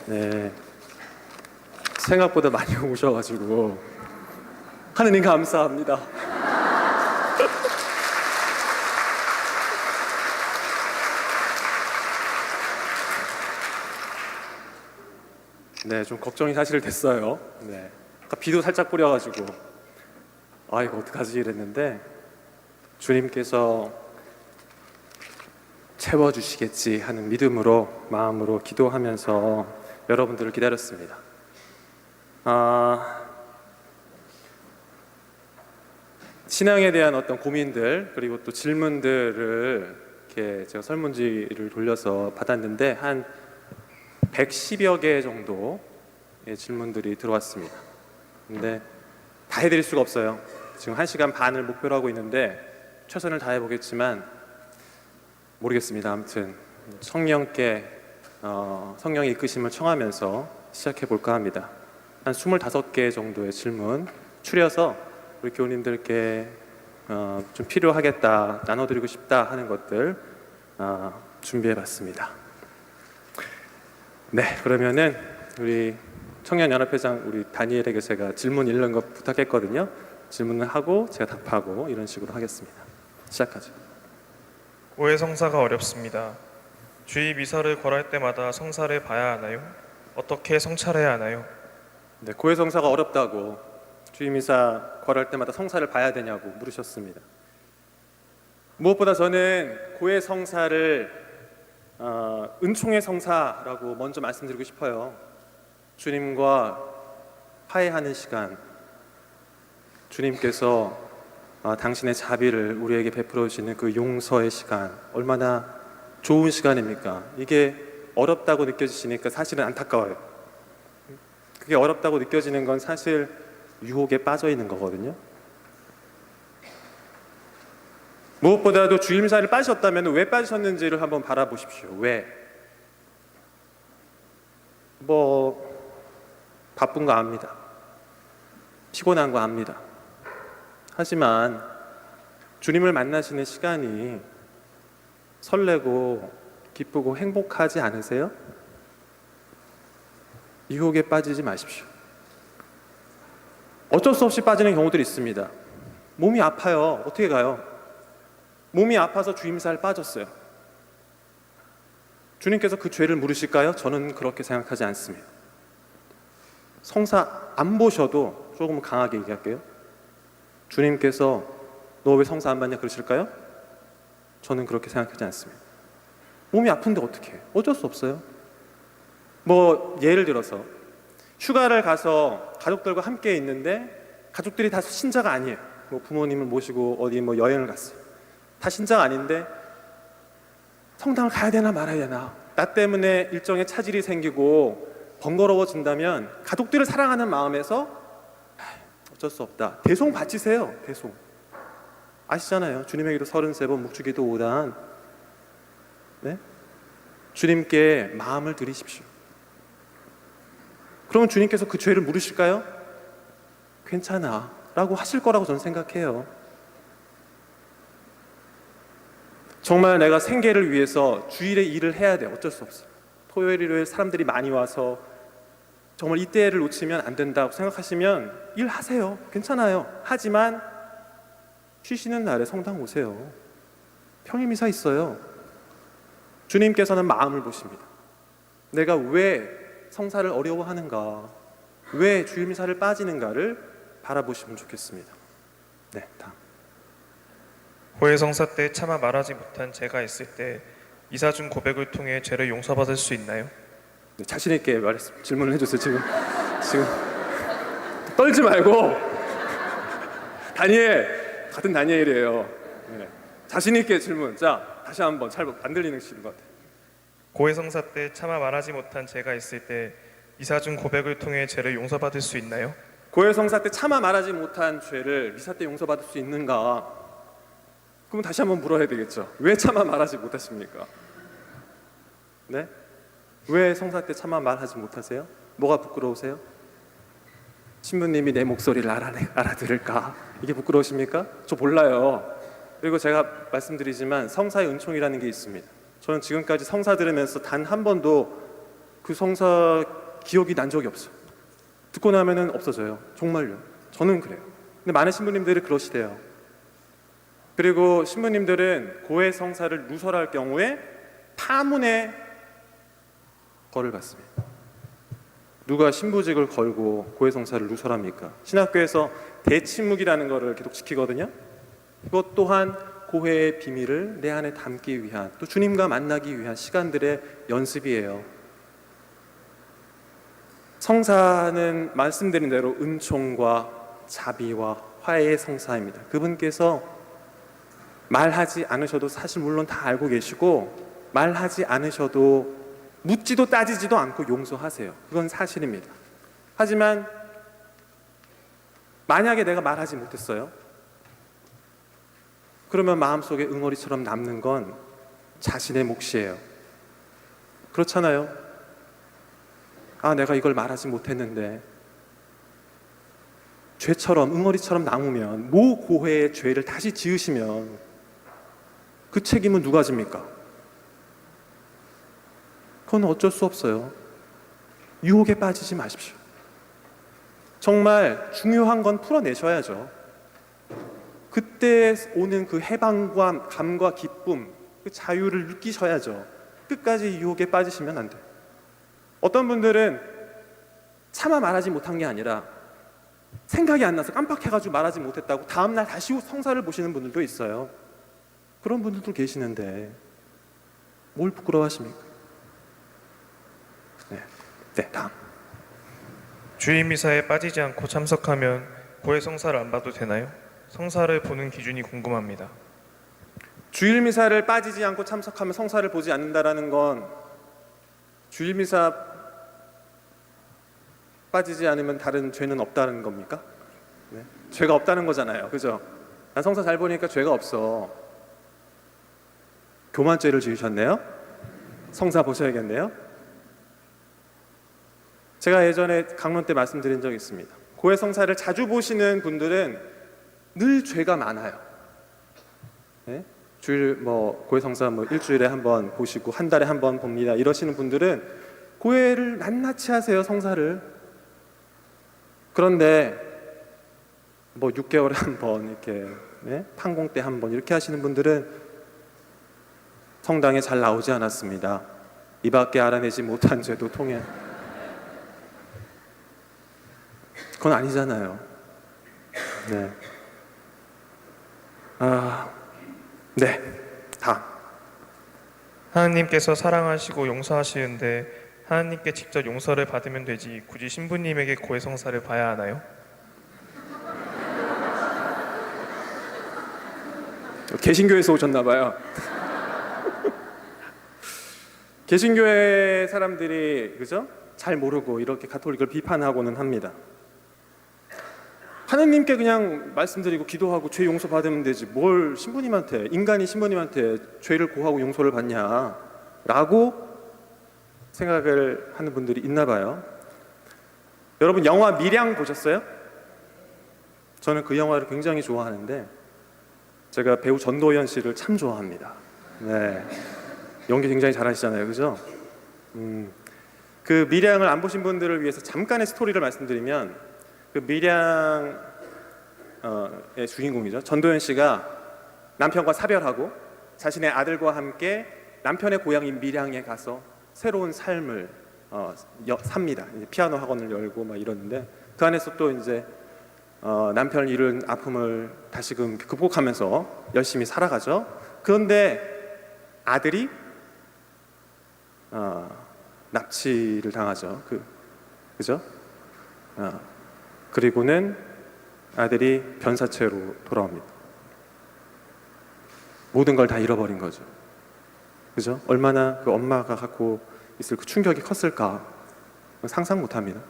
네, 생각보다 많이 오셔가지고 하느님 감사합니다. 네, 좀 걱정이 사실 됐어요. 네, 아까 비도 살짝 뿌려가지고 이거 어떡하지 이랬는데 주님께서 채워주시겠지 하는 믿음으로 마음으로 기도하면서 여러분들을 기다렸습니다. 신앙에 대한 어떤 고민들 그리고 또 질문들을 이렇게 제가 설문지를 돌려서 받았는데 한 110여 개 정도의 질문들이 들어왔습니다. 근데 다 해드릴 수가 없어요. 지금 1시간 반을 목표로 하고 있는데 최선을 다해 보겠지만 모르겠습니다. 아무튼 성령의 이끄심을 청하면서 시작해 볼까 합니다. 한 25개 정도의 질문 추려서 우리 교우님들께 좀 필요하겠다, 나눠드리고 싶다 하는 것들 준비해 봤습니다. 네, 그러면은 우리 청년연합회장 우리 다니엘에게 제가 질문 읽는 거 부탁했거든요. 질문을 하고 제가 답하고 이런 식으로 하겠습니다. 시작하죠. 고해 성사가 어렵습니다. 주의 미사를 걸을 때마다 성사를 봐야 하나요? 어떻게 성찰해야 하나요? 네, 고해 성사가 어렵다고 주의 미사 걸을 때마다 성사를 봐야 되냐고 물으셨습니다. 무엇보다 저는 고해 성사를 은총의 성사라고 먼저 말씀드리고 싶어요. 주님과 화해하는 시간, 주님께서 당신의 자비를 우리에게 베풀어 주시는 그 용서의 시간, 얼마나 좋은 시간입니까? 이게 어렵다고 느껴지시니까 사실은 안타까워요. 그게 어렵다고 느껴지는 건 사실 유혹에 빠져 있는 거거든요. 무엇보다도 주임사를 빠지셨다면 왜 빠지셨는지를 한번 바라보십시오. 왜? 바쁜 거 압니다. 피곤한 거 압니다. 하지만 주님을 만나시는 시간이 설레고 기쁘고 행복하지 않으세요? 유혹에 빠지지 마십시오. 어쩔 수 없이 빠지는 경우들이 있습니다. 몸이 아파요. 어떻게 가요? 몸이 아파서 주임사를 빠졌어요. 주님께서 그 죄를 물으실까요? 저는 그렇게 생각하지 않습니다. 성사 안 보셔도 조금 강하게 얘기할게요. 주님께서 너 왜 성사 안 받냐 그러실까요? 저는 그렇게 생각하지 않습니다. 몸이 아픈데 어떻게 해요? 어쩔 수 없어요. 예를 들어서 휴가를 가서 가족들과 함께 있는데 가족들이 다 신자가 아니에요. 부모님을 모시고 어디 여행을 갔어요. 다 신자가 아닌데 성당을 가야 되나 말아야 되나, 나 때문에 일정에 차질이 생기고 번거로워진다면 가족들을 사랑하는 마음에서 어쩔 수 없다, 대송 바치세요. 대송 아시잖아요. 주님의 기도 33번, 묵주기도 5단. 네? 주님께 마음을 드리십시오. 그러면 주님께서 그 죄를 물으실까요? 괜찮아 라고 하실 거라고 저는 생각해요. 정말 내가 생계를 위해서 주일에 일을 해야 돼. 어쩔 수 없어요. 토요일, 일요일 사람들이 많이 와서 정말 이때를 놓치면 안 된다고 생각하시면 일하세요. 괜찮아요. 하지만 쉬시는 날에 성당 오세요. 평일미사 있어요. 주님께서는 마음을 보십니다. 내가 왜 성사를 어려워하는가, 왜 주일미사를 빠지는가를 바라보시면 좋겠습니다. 네, 다음. 고해 성사 때 차마 말하지 못한 죄가 있을 때 이사준 고백을 통해 죄를 용서받을 수 있나요? 네, 자신 있게 질문을 해주세요. 지금 떨지 말고. 같은 다니엘이에요. 네. 자신 있게 질문. 자, 다시 한번 잘 안 들리는 것 같아요. 고해 성사 때 차마 말하지 못한 죄가 있을 때 이사준 고백을 통해 죄를 용서받을 수 있나요? 고해 성사 때 차마 말하지 못한 죄를 미사 때 용서받을 수 있는가? 그럼 다시 한번 물어야 되겠죠. 왜 차마 말하지 못하십니까? 네? 왜 성사 때 차마 말하지 못하세요? 뭐가 부끄러우세요? 신부님이 내 목소리를 알아들을까? 이게 부끄러우십니까? 저 몰라요. 그리고 제가 말씀드리지만 성사의 은총이라는 게 있습니다. 저는 지금까지 성사 들으면서 단 한 번도 그 성사 기억이 난 적이 없어요. 듣고 나면은 없어져요. 정말요. 저는 그래요. 근데 많은 신부님들이 그러시대요. 그리고 신부님들은 고해 성사를 누설할 경우에 파문에 벌을 받습니다. 누가 신부직을 걸고 고해 성사를 누설합니까? 신학교에서 대침묵이라는 것을 계속 지키거든요. 이것 또한 고해의 비밀을 내 안에 담기 위한, 또 주님과 만나기 위한 시간들의 연습이에요. 성사는 말씀드린 대로 은총과 자비와 화해의 성사입니다. 그분께서 말하지 않으셔도 사실 물론 다 알고 계시고, 말하지 않으셔도 묻지도 따지지도 않고 용서하세요. 그건 사실입니다. 하지만 만약에 내가 말하지 못했어요? 그러면 마음속에 응어리처럼 남는 건 자신의 몫이에요. 그렇잖아요. 아, 내가 이걸 말하지 못했는데, 죄처럼 응어리처럼 남으면, 모 고해의 죄를 다시 지으시면 그 책임은 누가 집니까? 그건 어쩔 수 없어요. 유혹에 빠지지 마십시오. 정말 중요한 건 풀어내셔야죠. 그때 오는 그 해방감과 기쁨, 그 자유를 느끼셔야죠. 끝까지 유혹에 빠지시면 안 돼요. 어떤 분들은 차마 말하지 못한 게 아니라 생각이 안 나서 깜빡해가지고 말하지 못했다고 다음날 다시 성사를 보시는 분들도 있어요. 그런 분들도 계시는데 뭘 부끄러워하십니까? 네, 다음. 주일 미사에 빠지지 않고 참석하면 고해 성사를 안 봐도 되나요? 성사를 보는 기준이 궁금합니다. 주일 미사를 빠지지 않고 참석하면 성사를 보지 않는다라는 건, 주일 미사 빠지지 않으면 다른 죄는 없다는 겁니까? 네? 죄가 없다는 거잖아요. 그죠? 난 성사 잘 보니까 죄가 없어. 교만죄를 지으셨네요? 성사 보셔야겠네요? 제가 예전에 강론 때 말씀드린 적이 있습니다. 고해 성사를 자주 보시는 분들은 늘 죄가 많아요. 네? 주일 고해 성사 일주일에 한 번 보시고 한 달에 한 번 봅니다. 이러시는 분들은 고해를 낱낱이 하세요, 성사를. 그런데 6개월에 한 번 이렇게, 네? 판공 때 한 번 이렇게 하시는 분들은 성당에 잘 나오지 않았습니다. 이 밖에 알아내지 못한 죄도 통해. 그건 아니잖아요. 네. 네. 다음. 하나님께서 사랑하시고 용서하시는데 하나님께 직접 용서를 받으면 되지 굳이 신부님에게 고해 성사를 봐야 하나요? 개신교에서 오셨나 봐요. 개신교회 사람들이, 그죠? 잘 모르고 이렇게 가톨릭을 비판하고는 합니다. 하느님께 그냥 말씀드리고 기도하고 죄 용서 받으면 되지, 뭘 신부님한테, 인간이 신부님한테 죄를 고하고 용서를 받냐 라고 생각을 하는 분들이 있나 봐요. 여러분, 영화 밀양 보셨어요? 저는 그 영화를 굉장히 좋아하는데, 제가 배우 전도연 씨를 참 좋아합니다. 네, 연기 굉장히 잘하시잖아요, 그죠? 그 밀양을 안 보신 분들을 위해서 잠깐의 스토리를 말씀드리면, 그 밀양의 주인공이죠, 전도연 씨가 남편과 사별하고 자신의 아들과 함께 남편의 고향인 밀양에 가서 새로운 삶을 삽니다. 이제 피아노 학원을 열고 막 이러는데, 그 안에서 또 이제 남편을 잃은 아픔을 다시금 극복하면서 열심히 살아가죠. 그런데 아들이 납치를 당하죠. 그죠? 그리고는 아들이 변사체로 돌아옵니다. 모든 걸 다 잃어버린 거죠. 그죠? 얼마나 그 엄마가 갖고 있을 그 충격이 컸을까 상상 못합니다.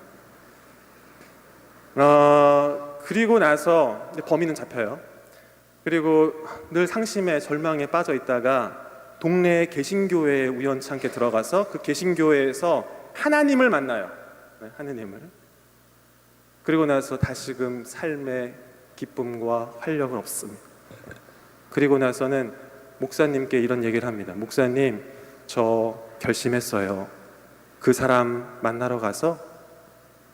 그리고 나서 범인은 잡혀요. 그리고 늘 상심에 절망에 빠져 있다가 동네 개신교회에 우연찮게 들어가서 그 개신교회에서 하나님을 만나요. 네, 하느님을. 그리고 나서 다시금 삶의 기쁨과 활력을 얻습니다. 그리고 나서는 목사님께 이런 얘기를 합니다. 목사님, 저 결심했어요. 그 사람 만나러 가서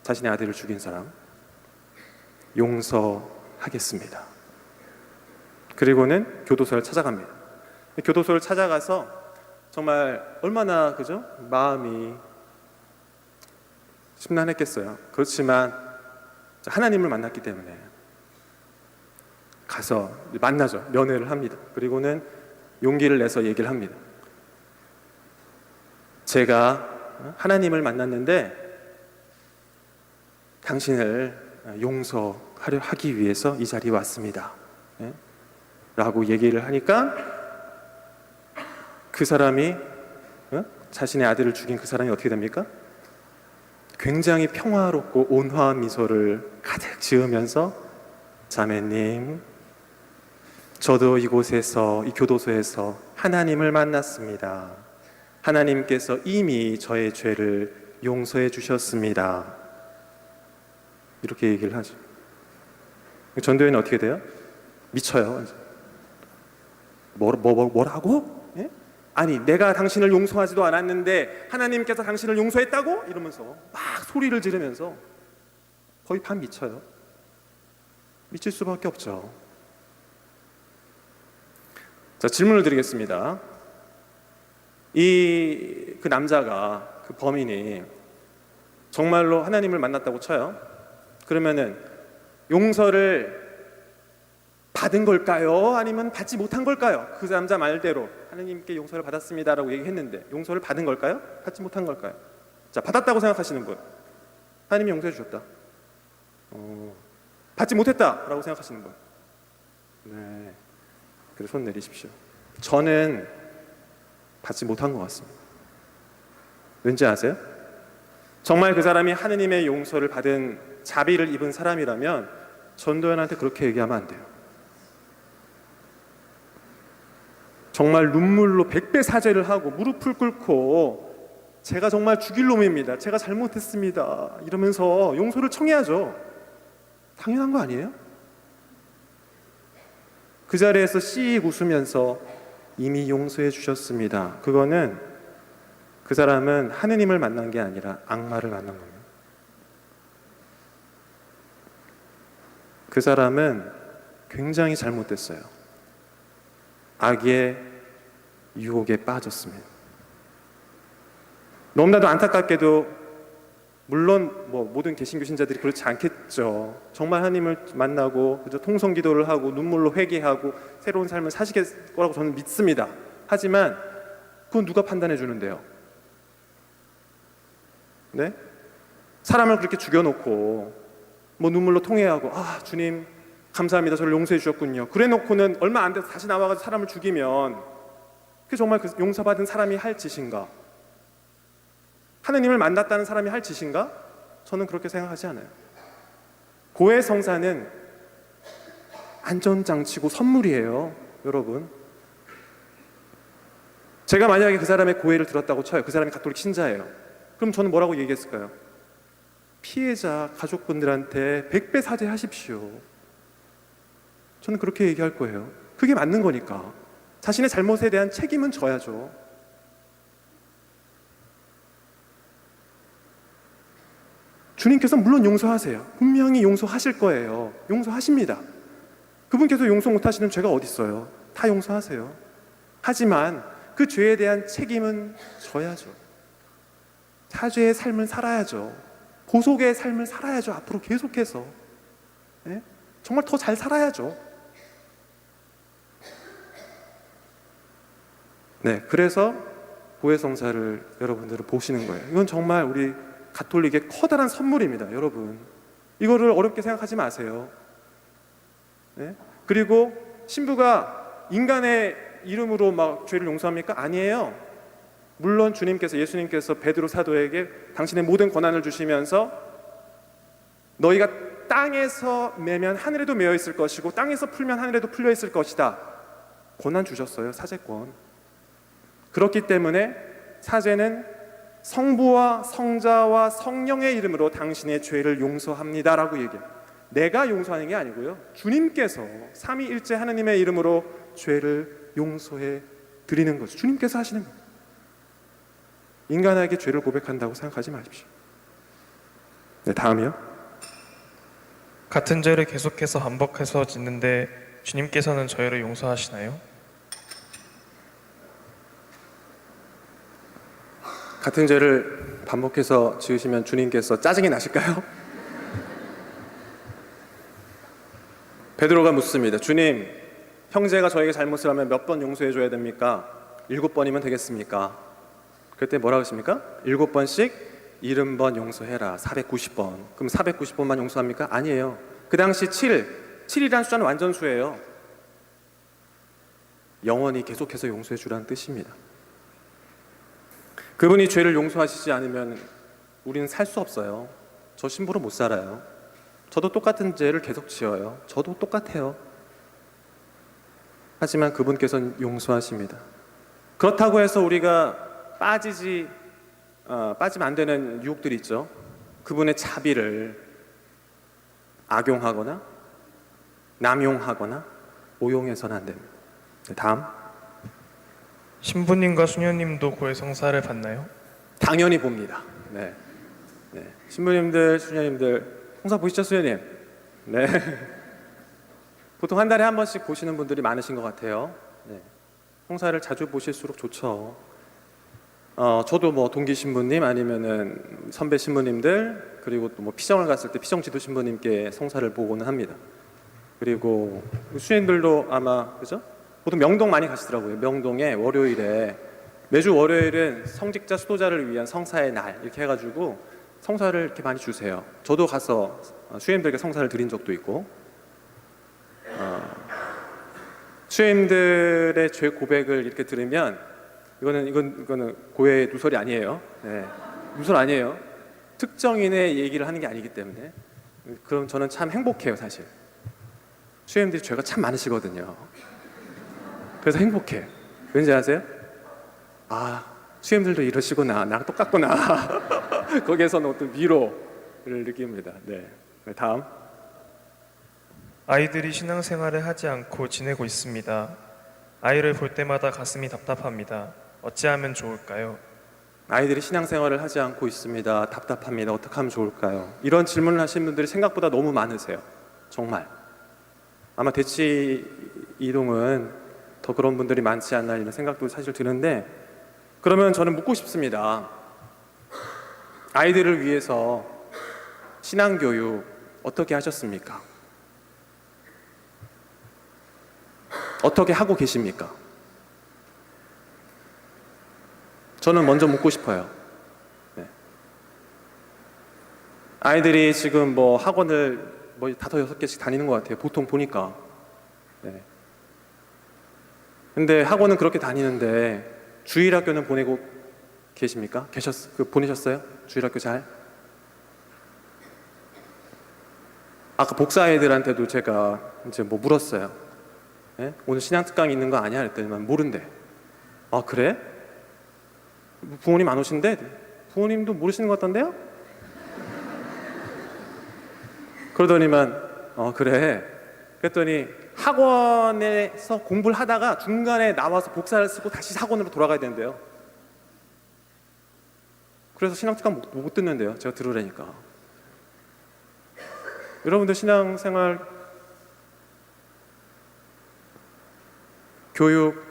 자신의 아들을 죽인 사람 용서하겠습니다. 그리고는 교도소를 찾아갑니다. 교도소를 찾아가서 정말 얼마나 그죠? 마음이 심란했겠어요. 그렇지만 하나님을 만났기 때문에 가서 만나죠. 면회를 합니다. 그리고는 용기를 내서 얘기를 합니다. 제가 하나님을 만났는데 당신을 용서하려 하기 위해서 이 자리에 왔습니다. 라고 얘기를 하니까 그 사람이 자신의 아들을 죽인 그 사람이 어떻게 됩니까? 굉장히 평화롭고 온화한 미소를 가득 지으면서 자매님, 저도 이곳에서 이 교도소에서 하나님을 만났습니다. 하나님께서 이미 저의 죄를 용서해 주셨습니다. 이렇게 얘기를 하죠. 전도연은 어떻게 돼요? 미쳐요. 뭐라고? 예? 아니 내가 당신을 용서하지도 않았는데 하나님께서 당신을 용서했다고? 이러면서 막 소리를 지르면서 거의 반 미쳐요. 미칠 수밖에 없죠. 자, 질문을 드리겠습니다. 그 남자가, 그 범인이 정말로 하나님을 만났다고 쳐요. 그러면은 용서를 받은 걸까요? 아니면 받지 못한 걸까요? 그 남자 말대로 하나님께 용서를 받았습니다라고 얘기했는데 용서를 받은 걸까요? 받지 못한 걸까요? 자, 받았다고 생각하시는 분, 하나님이 용서해 주셨다. 받지 못했다라고 생각하시는 분, 네, 그래 손 내리십시오. 저는 받지 못한 것 같습니다. 왠지 아세요? 정말 그 사람이 하느님의 용서를 받은 자비를 입은 사람이라면 전도연한테 그렇게 얘기하면 안 돼요. 정말 눈물로 100배 사죄를 하고 무릎을 꿇고 제가 정말 죽일 놈입니다. 제가 잘못했습니다. 이러면서 용서를 청해야죠. 당연한 거 아니에요? 그 자리에서 씩 웃으면서 이미 용서해 주셨습니다. 그거는 그 사람은 하느님을 만난 게 아니라 악마를 만난 겁니다. 그 사람은 굉장히 잘못됐어요. 악의 유혹에 빠졌습니다. 너무나도 안타깝게도 물론 모든 개신교 신자들이 그렇지 않겠죠. 정말 하나님을 만나고 그저 통성기도를 하고 눈물로 회개하고 새로운 삶을 사시길 거라고 저는 믿습니다. 하지만 그건 누가 판단해 주는데요? 네? 사람을 그렇게 죽여놓고 눈물로 통회하고 주님 감사합니다. 저를 용서해 주셨군요. 그래놓고는 얼마 안 돼서 다시 나와가지고 사람을 죽이면 그게 정말 그 용서받은 사람이 할 짓인가? 하느님을 만났다는 사람이 할 짓인가? 저는 그렇게 생각하지 않아요. 고해 성사는 안전장치고 선물이에요, 여러분. 제가 만약에 그 사람의 고해를 들었다고 쳐요. 그 사람이 가톨릭 신자예요. 그럼 저는 뭐라고 얘기했을까요? 피해자 가족분들한테 100배 사죄하십시오. 저는 그렇게 얘기할 거예요. 그게 맞는 거니까. 자신의 잘못에 대한 책임은 져야죠. 주님께서 물론 용서하세요. 분명히 용서하실 거예요. 용서하십니다. 그분께서 용서 못하시는 죄가 어디 있어요? 다 용서하세요. 하지만 그 죄에 대한 책임은 져야죠. 사죄의 삶을 살아야죠. 보속의 삶을 살아야죠. 앞으로 계속해서. 네? 정말 더 잘 살아야죠. 네, 그래서 고해성사를 여러분들은 보시는 거예요. 이건 정말 우리 가톨릭의 커다란 선물입니다, 여러분. 이거를 어렵게 생각하지 마세요. 네? 그리고 신부가 인간의 이름으로 막 죄를 용서합니까? 아니에요. 물론 주님께서, 예수님께서 베드로 사도에게 당신의 모든 권한을 주시면서 너희가 땅에서 매면 하늘에도 매여 있을 것이고 땅에서 풀면 하늘에도 풀려 있을 것이다. 권한 주셨어요, 사죄권. 그렇기 때문에 사죄는 성부와 성자와 성령의 이름으로 당신의 죄를 용서합니다라고 얘기해요. 내가 용서하는 게 아니고요, 주님께서 삼위일체 하느님의 이름으로 죄를 용서해 드리는 거죠. 주님께서 하시는 거예요. 인간에게 죄를 고백한다고 생각하지 마십시오. 네, 다음이요. 같은 죄를 계속해서 반복해서 짓는데 주님께서는 저희를 용서하시나요? 같은 죄를 반복해서 지으시면 주님께서 짜증이 나실까요? 베드로가 묻습니다. 주님, 형제가 저에게 잘못을 하면 몇 번 용서해 줘야 됩니까? 7번이면 되겠습니까? 그때 뭐라고 하십니까? 7번씩 70번 용서해라. 490번. 그럼 490번만 용서합니까? 아니에요. 그 당시 7이라는 숫자는 완전수예요. 영원히 계속해서 용서해 주라는 뜻입니다. 그분이 죄를 용서하시지 않으면 우리는 살 수 없어요. 저 신부로 못 살아요. 저도 똑같은 죄를 계속 지어요. 저도 똑같아요. 하지만 그분께서는 용서하십니다. 그렇다고 해서 우리가 빠지면 안 되는 유혹들이 있죠. 그분의 자비를 악용하거나 남용하거나 오용해서는 안 됩니다. 네, 다음. 신부님과 수녀님도 고해 성사를 받나요? 당연히 봅니다. 네. 신부님들, 수녀님들 성사 보시죠, 수녀님? 네. 보통 한 달에 한 번씩 보시는 분들이 많으신 것 같아요. 네. 성사를 자주 보실수록 좋죠. 저도 뭐 동기 신부님 아니면은 선배 신부님들 그리고 또 뭐 피정을 갔을 때 피정 지도 신부님께 성사를 보고는 합니다. 그리고 수녀님들도 아마 그죠? 보통 명동 많이 가시더라고요. 명동에 월요일에 매주 월요일은 성직자 수도자를 위한 성사의 날 이렇게 해가지고 성사를 이렇게 많이 주세요. 저도 가서 수녀님들에게 성사를 드린 적도 있고 수녀님들의 죄 고백을 이렇게 들으면 이거는 고해의 누설이 아니에요. 네. 누설 아니에요. 특정인의 얘기를 하는 게 아니기 때문에 그럼 저는 참 행복해요, 사실. 수녀님들이 죄가 참 많으시거든요. 그래서 행복해. 왠지 아세요? 아, 수녀님들도 이러시구나. 나랑 똑같구나. 거기에서는 어떤 위로를 느낍니다. 네. 다음. 아이들이 신앙생활을 하지 않고 지내고 있습니다. 아이를 볼 때마다 가슴이 답답합니다. 어찌하면 좋을까요? 아이들이 신앙생활을 하지 않고 있습니다. 답답합니다. 어떻게 하면 좋을까요? 이런 질문을 하시는 분들이 생각보다 너무 많으세요. 정말. 아마 대치 이동은 더 그런 분들이 많지 않나 이런 생각도 사실 드는데 그러면 저는 묻고 싶습니다. 아이들을 위해서 신앙교육 어떻게 하셨습니까? 어떻게 하고 계십니까? 저는 먼저 묻고 싶어요. 네. 아이들이 지금 뭐 학원을 뭐 5, 6개씩 다니는 것 같아요. 보통 보니까. 네. 근데 학원은 그렇게 다니는데 주일학교는 보내고 계십니까? 보내셨어요? 주일학교 잘? 아까 복사애들한테도 제가 이제 뭐 물었어요. 네? 오늘 신앙 특강이 있는 거 아니야? 그랬더니만 모른대. 아 그래? 부모님 안 오신대? 부모님도 모르시는 것 같던데요? 그러더니만 그래. 그랬더니 학원에서 공부를 하다가 중간에 나와서 복사를 쓰고 다시 학원으로 돌아가야 된대요. 그래서 신앙특강 못 듣는데요. 제가 들으라니까. 여러분들 신앙생활 교육을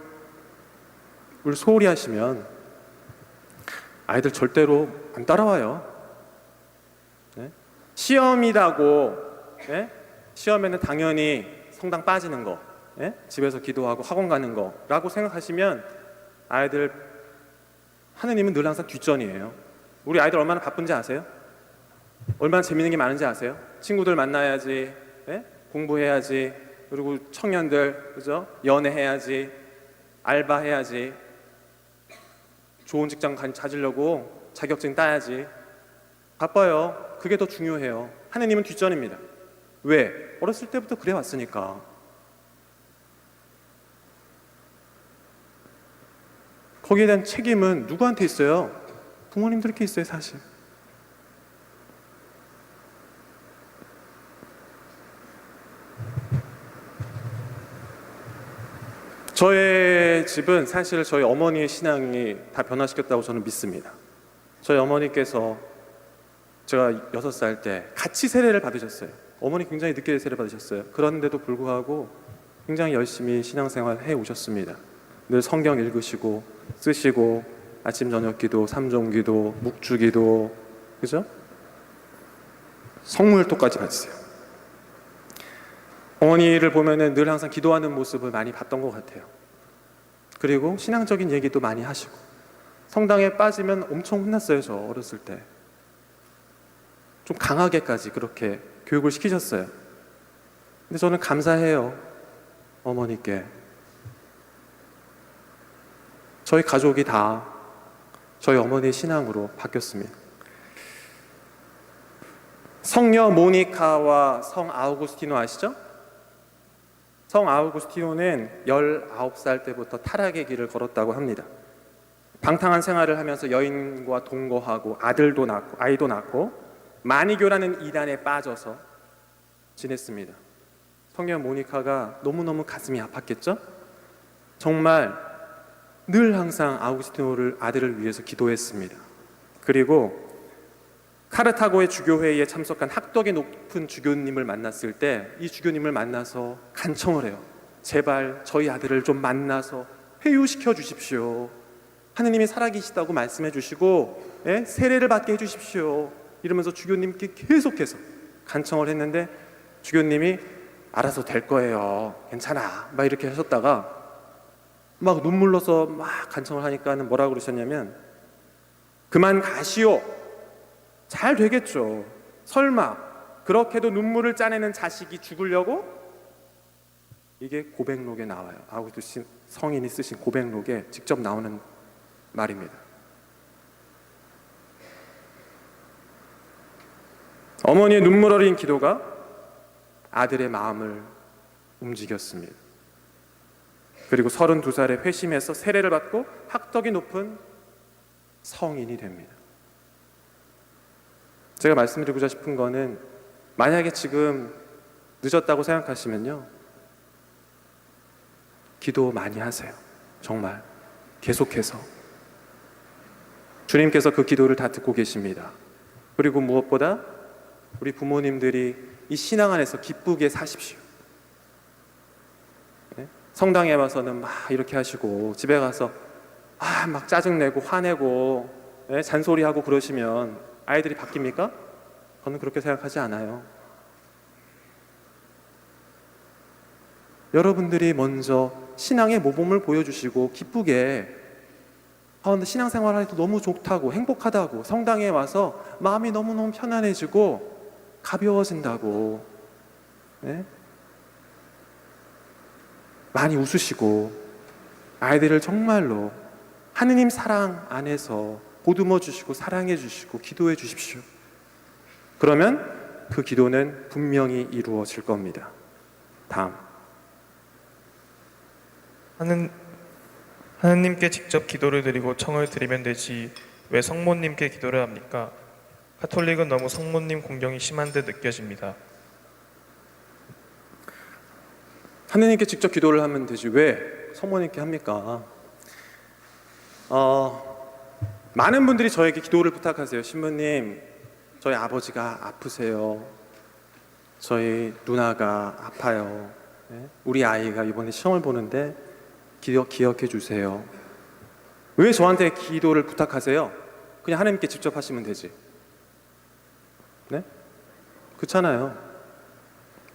소홀히 하시면 아이들 절대로 안 따라와요. 네? 시험이라고 네? 시험에는 당연히 성당 빠지는 거 네? 집에서 기도하고 학원 가는 거라고 생각하시면 아이들 하느님은 늘 항상 뒷전이에요. 우리 아이들 얼마나 바쁜지 아세요? 얼마나 재밌는 게 많은지 아세요? 친구들 만나야지 네? 공부해야지 그리고 청년들 그죠? 연애해야지 알바해야지 좋은 직장 찾으려고 자격증 따야지 바빠요. 그게 더 중요해요. 하느님은 뒷전입니다. 왜? 어렸을 때부터 그래 왔으니까. 거기에 대한 책임은 누구한테 있어요? 부모님들께 있어요, 사실. 저의 집은 사실 저희 어머니의 신앙이 다 변화시켰다고 저는 믿습니다. 저희 어머니께서 제가 6살 때 같이 세례를 받으셨어요. 어머니 굉장히 늦게 세례 받으셨어요. 그런데도 불구하고 굉장히 열심히 신앙생활 해 오셨습니다. 늘 성경 읽으시고 쓰시고 아침 저녁 기도, 삼종 기도, 묵주 기도, 그죠? 성물토까지 받으세요. 어머니를 보면은 늘 항상 기도하는 모습을 많이 봤던 것 같아요. 그리고 신앙적인 얘기도 많이 하시고 성당에 빠지면 엄청 혼났어요. 저 어렸을 때 좀 강하게까지 그렇게 교육을 시키셨어요. 근데 저는 감사해요. 어머니께. 저희 가족이 다 저희 어머니의 신앙으로 바뀌었습니다. 성녀 모니카와 성 아우구스티노 아시죠? 성 아우구스티노는 19살 때부터 타락의 길을 걸었다고 합니다. 방탕한 생활을 하면서 여인과 동거하고 아이도 낳고 마니교라는 이단에 빠져서 지냈습니다. 성녀 모니카가 너무너무 가슴이 아팠겠죠? 정말 늘 항상 아들을 위해서 기도했습니다. 그리고 카르타고의 주교회의에 참석한 학덕이 높은 주교님을 만났을 때 이 주교님을 만나서 간청을 해요. 제발 저희 아들을 좀 만나서 회유시켜 주십시오. 하느님이 살아계시다고 말씀해 주시고 세례를 받게 해 주십시오. 이러면서 주교님께 계속해서 간청을 했는데 주교님이 알아서 될 거예요. 괜찮아. 막 이렇게 하셨다가 막 눈물 넣어서 막 간청을 하니까는 뭐라고 그러셨냐면 그만 가시오. 잘 되겠죠. 설마 그렇게도 눈물을 짜내는 자식이 죽으려고? 이게 고백록에 나와요. 아우구스틴 성인이 쓰신 고백록에 직접 나오는 말입니다. 어머니의 눈물 어린 기도가 아들의 마음을 움직였습니다. 그리고 32살에 회심해서 세례를 받고 학덕이 높은 성인이 됩니다. 제가 말씀드리고자 싶은 거는 만약에 지금 늦었다고 생각하시면요, 기도 많이 하세요. 정말 계속해서 주님께서 그 기도를 다 듣고 계십니다. 그리고 무엇보다 우리 부모님들이 이 신앙 안에서 기쁘게 사십시오. 성당에 와서는 막 이렇게 하시고 집에 가서 막 짜증내고 화내고 잔소리하고 그러시면 아이들이 바뀝니까? 저는 그렇게 생각하지 않아요. 여러분들이 먼저 신앙의 모범을 보여주시고 기쁘게 근데 신앙생활 할 때 너무 좋다고 행복하다고 성당에 와서 마음이 너무너무 편안해지고 가벼워진다고 많이 웃으시고 아이들을 정말로 하느님 사랑 안에서 보듬어 주시고 사랑해 주시고 기도해 주십시오. 그러면 그 기도는 분명히 이루어질 겁니다. 다음. 하느님께 직접 기도를 드리고 청을 드리면 되지 왜 성모님께 기도를 합니까? 가톨릭은 너무 성모님 공경이 심한 듯 느껴집니다. 하느님께 직접 기도를 하면 되지 왜 성모님께 합니까? 많은 분들이 저에게 기도를 부탁하세요. 신부님, 저희 아버지가 아프세요. 저희 누나가 아파요. 우리 아이가 이번에 시험을 보는데 기억해 주세요. 왜 저한테 기도를 부탁하세요? 그냥 하나님께 직접 하시면 되지. 네? 그렇잖아요.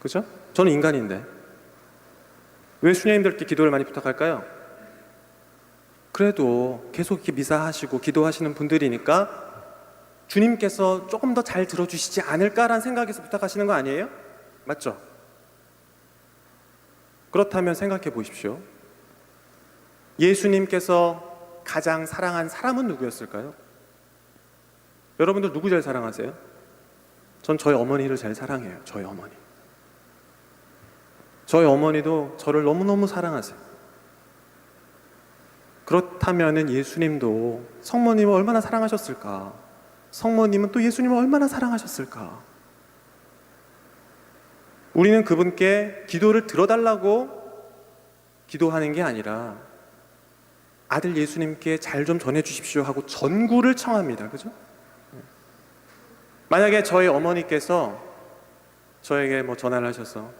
그죠? 저는 인간인데 왜 수녀님들께 기도를 많이 부탁할까요? 그래도 계속 이렇게 미사하시고 기도하시는 분들이니까 주님께서 조금 더 잘 들어주시지 않을까라는 생각에서 부탁하시는 거 아니에요? 맞죠? 그렇다면 생각해 보십시오. 예수님께서 가장 사랑한 사람은 누구였을까요? 여러분들 누구 제일 사랑하세요? 전 저희 어머니를 제일 사랑해요. 저희 어머니. 저희 어머니도 저를 너무너무 사랑하세요. 그렇다면은 예수님도 성모님을 얼마나 사랑하셨을까? 성모님은 또 예수님을 얼마나 사랑하셨을까? 우리는 그분께 기도를 들어달라고 기도하는 게 아니라 아들 예수님께 잘 좀 전해 주십시오 하고 전구를 청합니다. 그죠? 만약에 저희 어머니께서 저에게 뭐 전화를 하셔서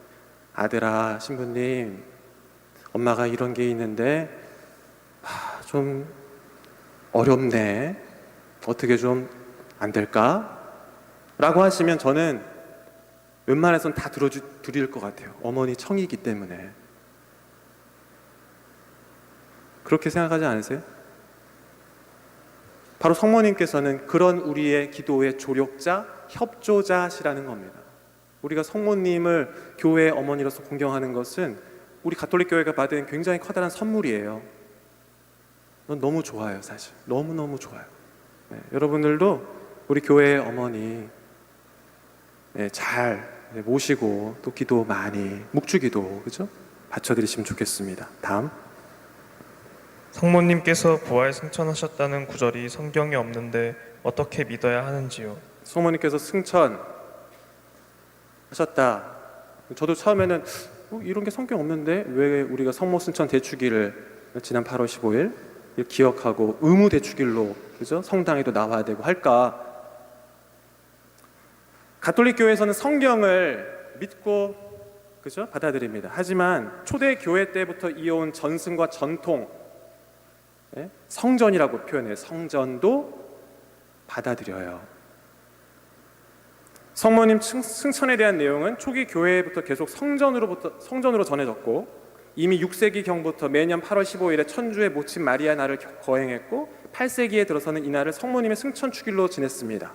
아들아, 신부님, 엄마가 이런 게 있는데 좀 어렵네. 어떻게 좀 안 될까? 라고 하시면 저는 웬만해서는 다 들어드릴 것 같아요. 어머니 청이기 때문에. 그렇게 생각하지 않으세요? 바로 성모님께서는 그런 우리의 기도의 조력자, 협조자시라는 겁니다. 우리가 성모님을 교회의 어머니로서 공경하는 것은 우리 가톨릭 교회가 받은 굉장히 커다란 선물이에요. 넌 너무 좋아요, 사실. 너무너무 좋아요. 네, 여러분들도 우리 교회의 어머니 잘 모시고 또 기도 많이, 묵주기도, 그죠? 바쳐드리시면 좋겠습니다. 다음. 성모님께서 부활 승천하셨다는 구절이 성경에 없는데 어떻게 믿어야 하는지요? 성모님께서 승천하셨다. 저도 처음에는 이런 게 성경 없는데 왜 우리가 성모 승천 대축일을 지난 8월 15일 기억하고 의무 대축일로, 그죠? 성당에도 나와야 되고 할까? 가톨릭 교회에서는 성경을 믿고, 그죠? 받아들입니다. 하지만 초대 교회 때부터 이어온 전승과 전통, 성전이라고 표현해요. 성전도 받아들여요. 성모님 승천에 대한 내용은 초기 교회부터 계속 성전으로 전해졌고, 이미 6세기 경부터 매년 8월 15일에 천주의 모친 마리아 날을 거행했고, 8세기에 들어서는 이날을 성모님의 승천 축일로 지냈습니다.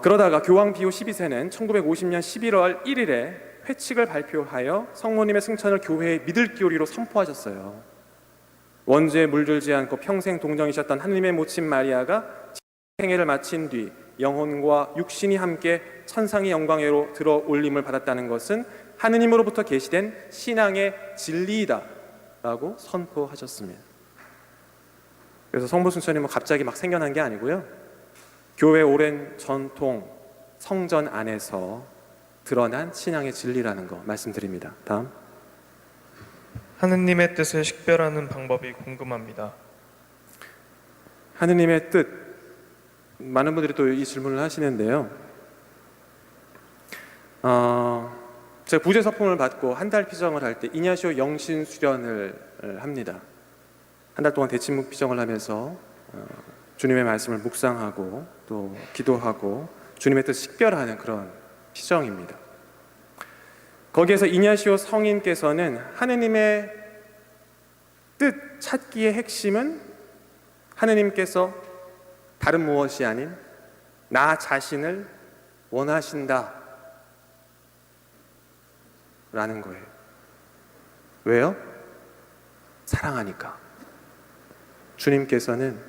그러다가 교황 비오 12세는 1950년 11월 1일에 회칙을 발표하여 성모님의 승천을 교회의 믿을 기울이로 선포하셨어요. 원죄에 물들지 않고 평생 동정이셨던 하느님의 모친 마리아가 생애를 마친 뒤 영혼과 육신이 함께 천상의 영광으로 들어 올림을 받았다는 것은 하느님으로부터 계시된 신앙의 진리이다 라고 선포하셨습니다. 그래서 성모 승천이 갑자기 막 생겨난 게 아니고요, 교회의 오랜 전통, 성전 안에서 드러난 신앙의 진리라는 거 말씀드립니다. 다음. 하느님의 뜻을 식별하는 방법이 궁금합니다. 하느님의 뜻, 많은 분들이 또 이 질문을 하시는데요. 제가 부재 서품을 받고 한 달 피정을 할 때 이냐시오 영신 수련을 합니다. 한 달 동안 대침묵 피정을 하면서 주님의 말씀을 묵상하고 또 기도하고 주님의 뜻을 식별하는 그런 피정입니다. 거기에서 이냐시오 성인께서는 하느님의 뜻 찾기의 핵심은 하느님께서 다른 무엇이 아닌 나 자신을 원하신다 라는 거예요. 왜요? 사랑하니까. 주님께서는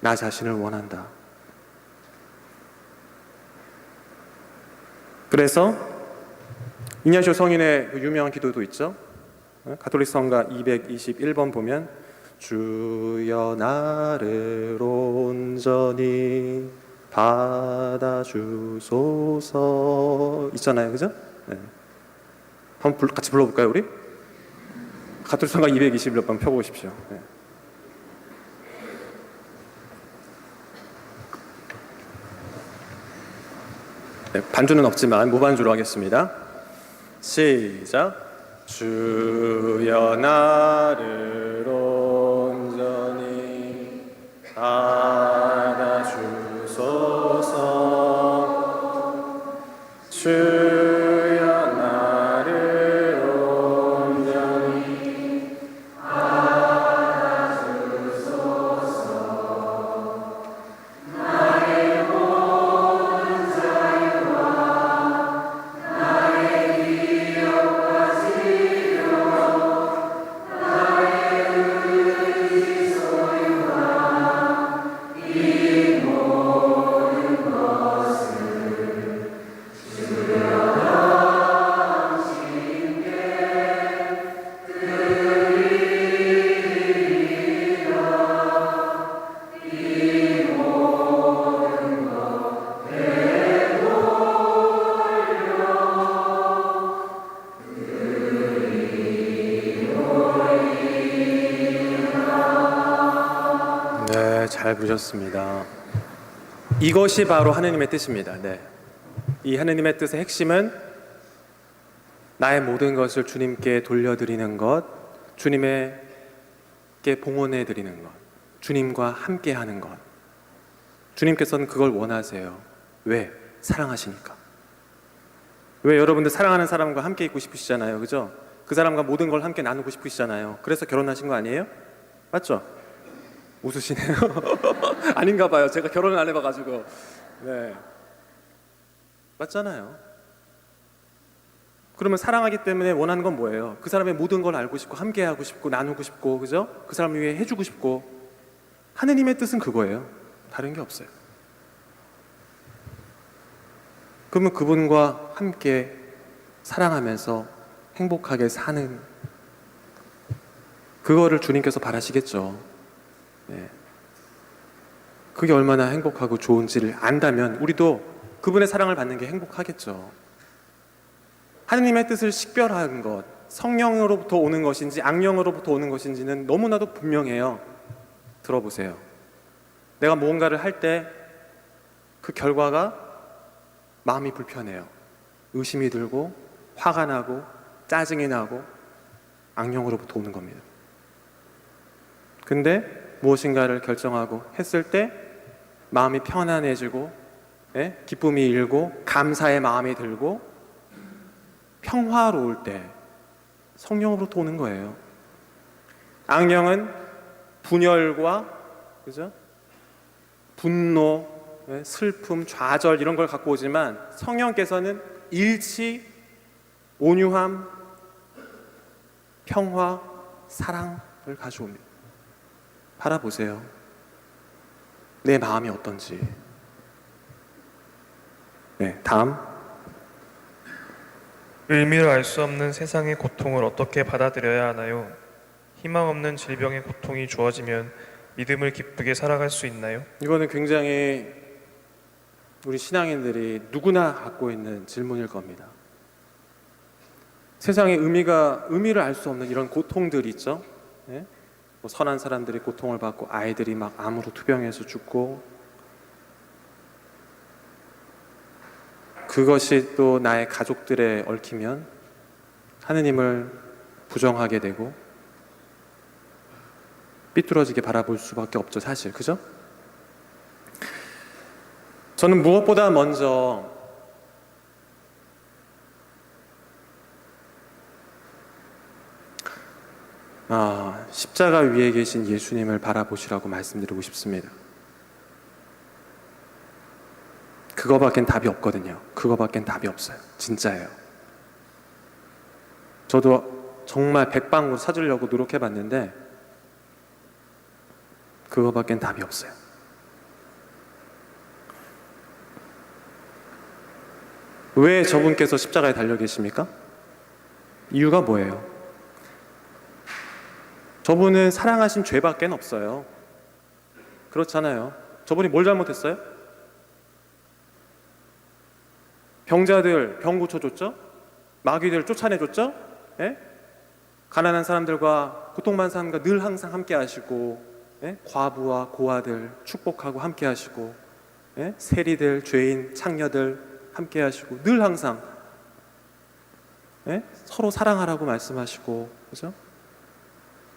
나 자신을 원한다. 그래서 이냐시오 성인의 유명한 기도도 있죠. 가톨릭 성가 221번 보면 주여 나를 온전히 받아주소서 있잖아요. 그죠? 네. 한번 같이 불러볼까요, 우리? 가톨릭 성가 221번 펴보십시오. 네. 네, 반주는 없지만 무반주로 하겠습니다. 시작. 주여 나를 온전히 받아주소서. 주여 나를 온전히 받아주소서. 나의 모든 자유와 나의 기억과 지려 나의 잘 부르셨습니다. 이것이 바로 하느님의 뜻입니다. 네. 이 하느님의 뜻의 핵심은 나의 모든 것을 주님께 돌려드리는 것, 주님께 봉헌해 드리는 것, 주님과 함께 하는 것. 주님께서는 그걸 원하세요. 왜? 사랑하시니까. 왜? 여러분들 사랑하는 사람과 함께 있고 싶으시잖아요. 그죠? 그 사람과 모든 걸 함께 나누고 싶으시잖아요. 그래서 결혼하신 거 아니에요? 맞죠? 웃으시네요. 아닌가 봐요. 제가 결혼을 안 해봐가지고. 네. 맞잖아요. 그러면 사랑하기 때문에 원하는 건 뭐예요? 그 사람의 모든 걸 알고 싶고 함께 하고 싶고 나누고 싶고, 그죠? 그 사람을 위해 해주고 싶고. 하느님의 뜻은 그거예요. 다른 게 없어요. 그러면 그분과 함께 사랑하면서 행복하게 사는, 그거를 주님께서 바라시겠죠. 네. 그게 얼마나 행복하고 좋은지를 안다면 우리도 그분의 사랑을 받는 게 행복하겠죠. 하느님의 뜻을 식별한 것, 성령으로부터 오는 것인지 악령으로부터 오는 것인지는 너무나도 분명해요. 들어보세요. 내가 무언가를 할 때 그 결과가 마음이 불편해요. 의심이 들고 화가 나고 짜증이 나고 악령으로부터 오는 겁니다. 근데 무엇인가를 결정하고 했을 때 마음이 편안해지고, 기쁨이 일고 감사의 마음이 들고 평화로울 때 성령으로부터 오는 거예요. 악령은 분열과, 그죠? 분노, 슬픔, 좌절 이런 걸 갖고 오지만 성령께서는 일치, 온유함, 평화, 사랑을 가져옵니다. 바라보세요. 내 마음이 어떤지. 네, 다음. 의미를 알 수 없는 세상의 고통을 어떻게 받아들여야 하나요? 희망 없는 질병의 고통이 주어지면 믿음을 기쁘게 살아갈 수 있나요? 이거는 굉장히 우리 신앙인들이 누구나 갖고 있는 질문일 겁니다. 세상에 의미를 알 수 없는 이런 고통들이 있죠. 네? 뭐 선한 사람들이 고통을 받고 아이들이 막 암으로 투병해서 죽고, 그것이 또 나의 가족들에 얽히면 하느님을 부정하게 되고 삐뚤어지게 바라볼 수밖에 없죠, 사실. 그죠? 저는 무엇보다 먼저 십자가 위에 계신 예수님을 바라보시라고 말씀드리고 싶습니다. 그거밖엔 답이 없거든요. 그거밖엔 답이 없어요. 진짜예요. 저도 정말 백방으로 찾으려고 노력해봤는데 그거밖엔 답이 없어요. 왜 저분께서 십자가에 달려 계십니까? 이유가 뭐예요? 저분은 사랑하신 죄밖에 없어요. 그렇잖아요. 저분이 뭘 잘못했어요? 병자들 병 고쳐줬죠? 마귀들 쫓아내줬죠? 예? 가난한 사람들과 고통받는 사람과 늘 항상 함께 하시고, 과부와 고아들 축복하고 함께 하시고, 세리들, 죄인, 창녀들 함께 하시고, 늘 항상 서로 사랑하라고 말씀하시고, 그죠?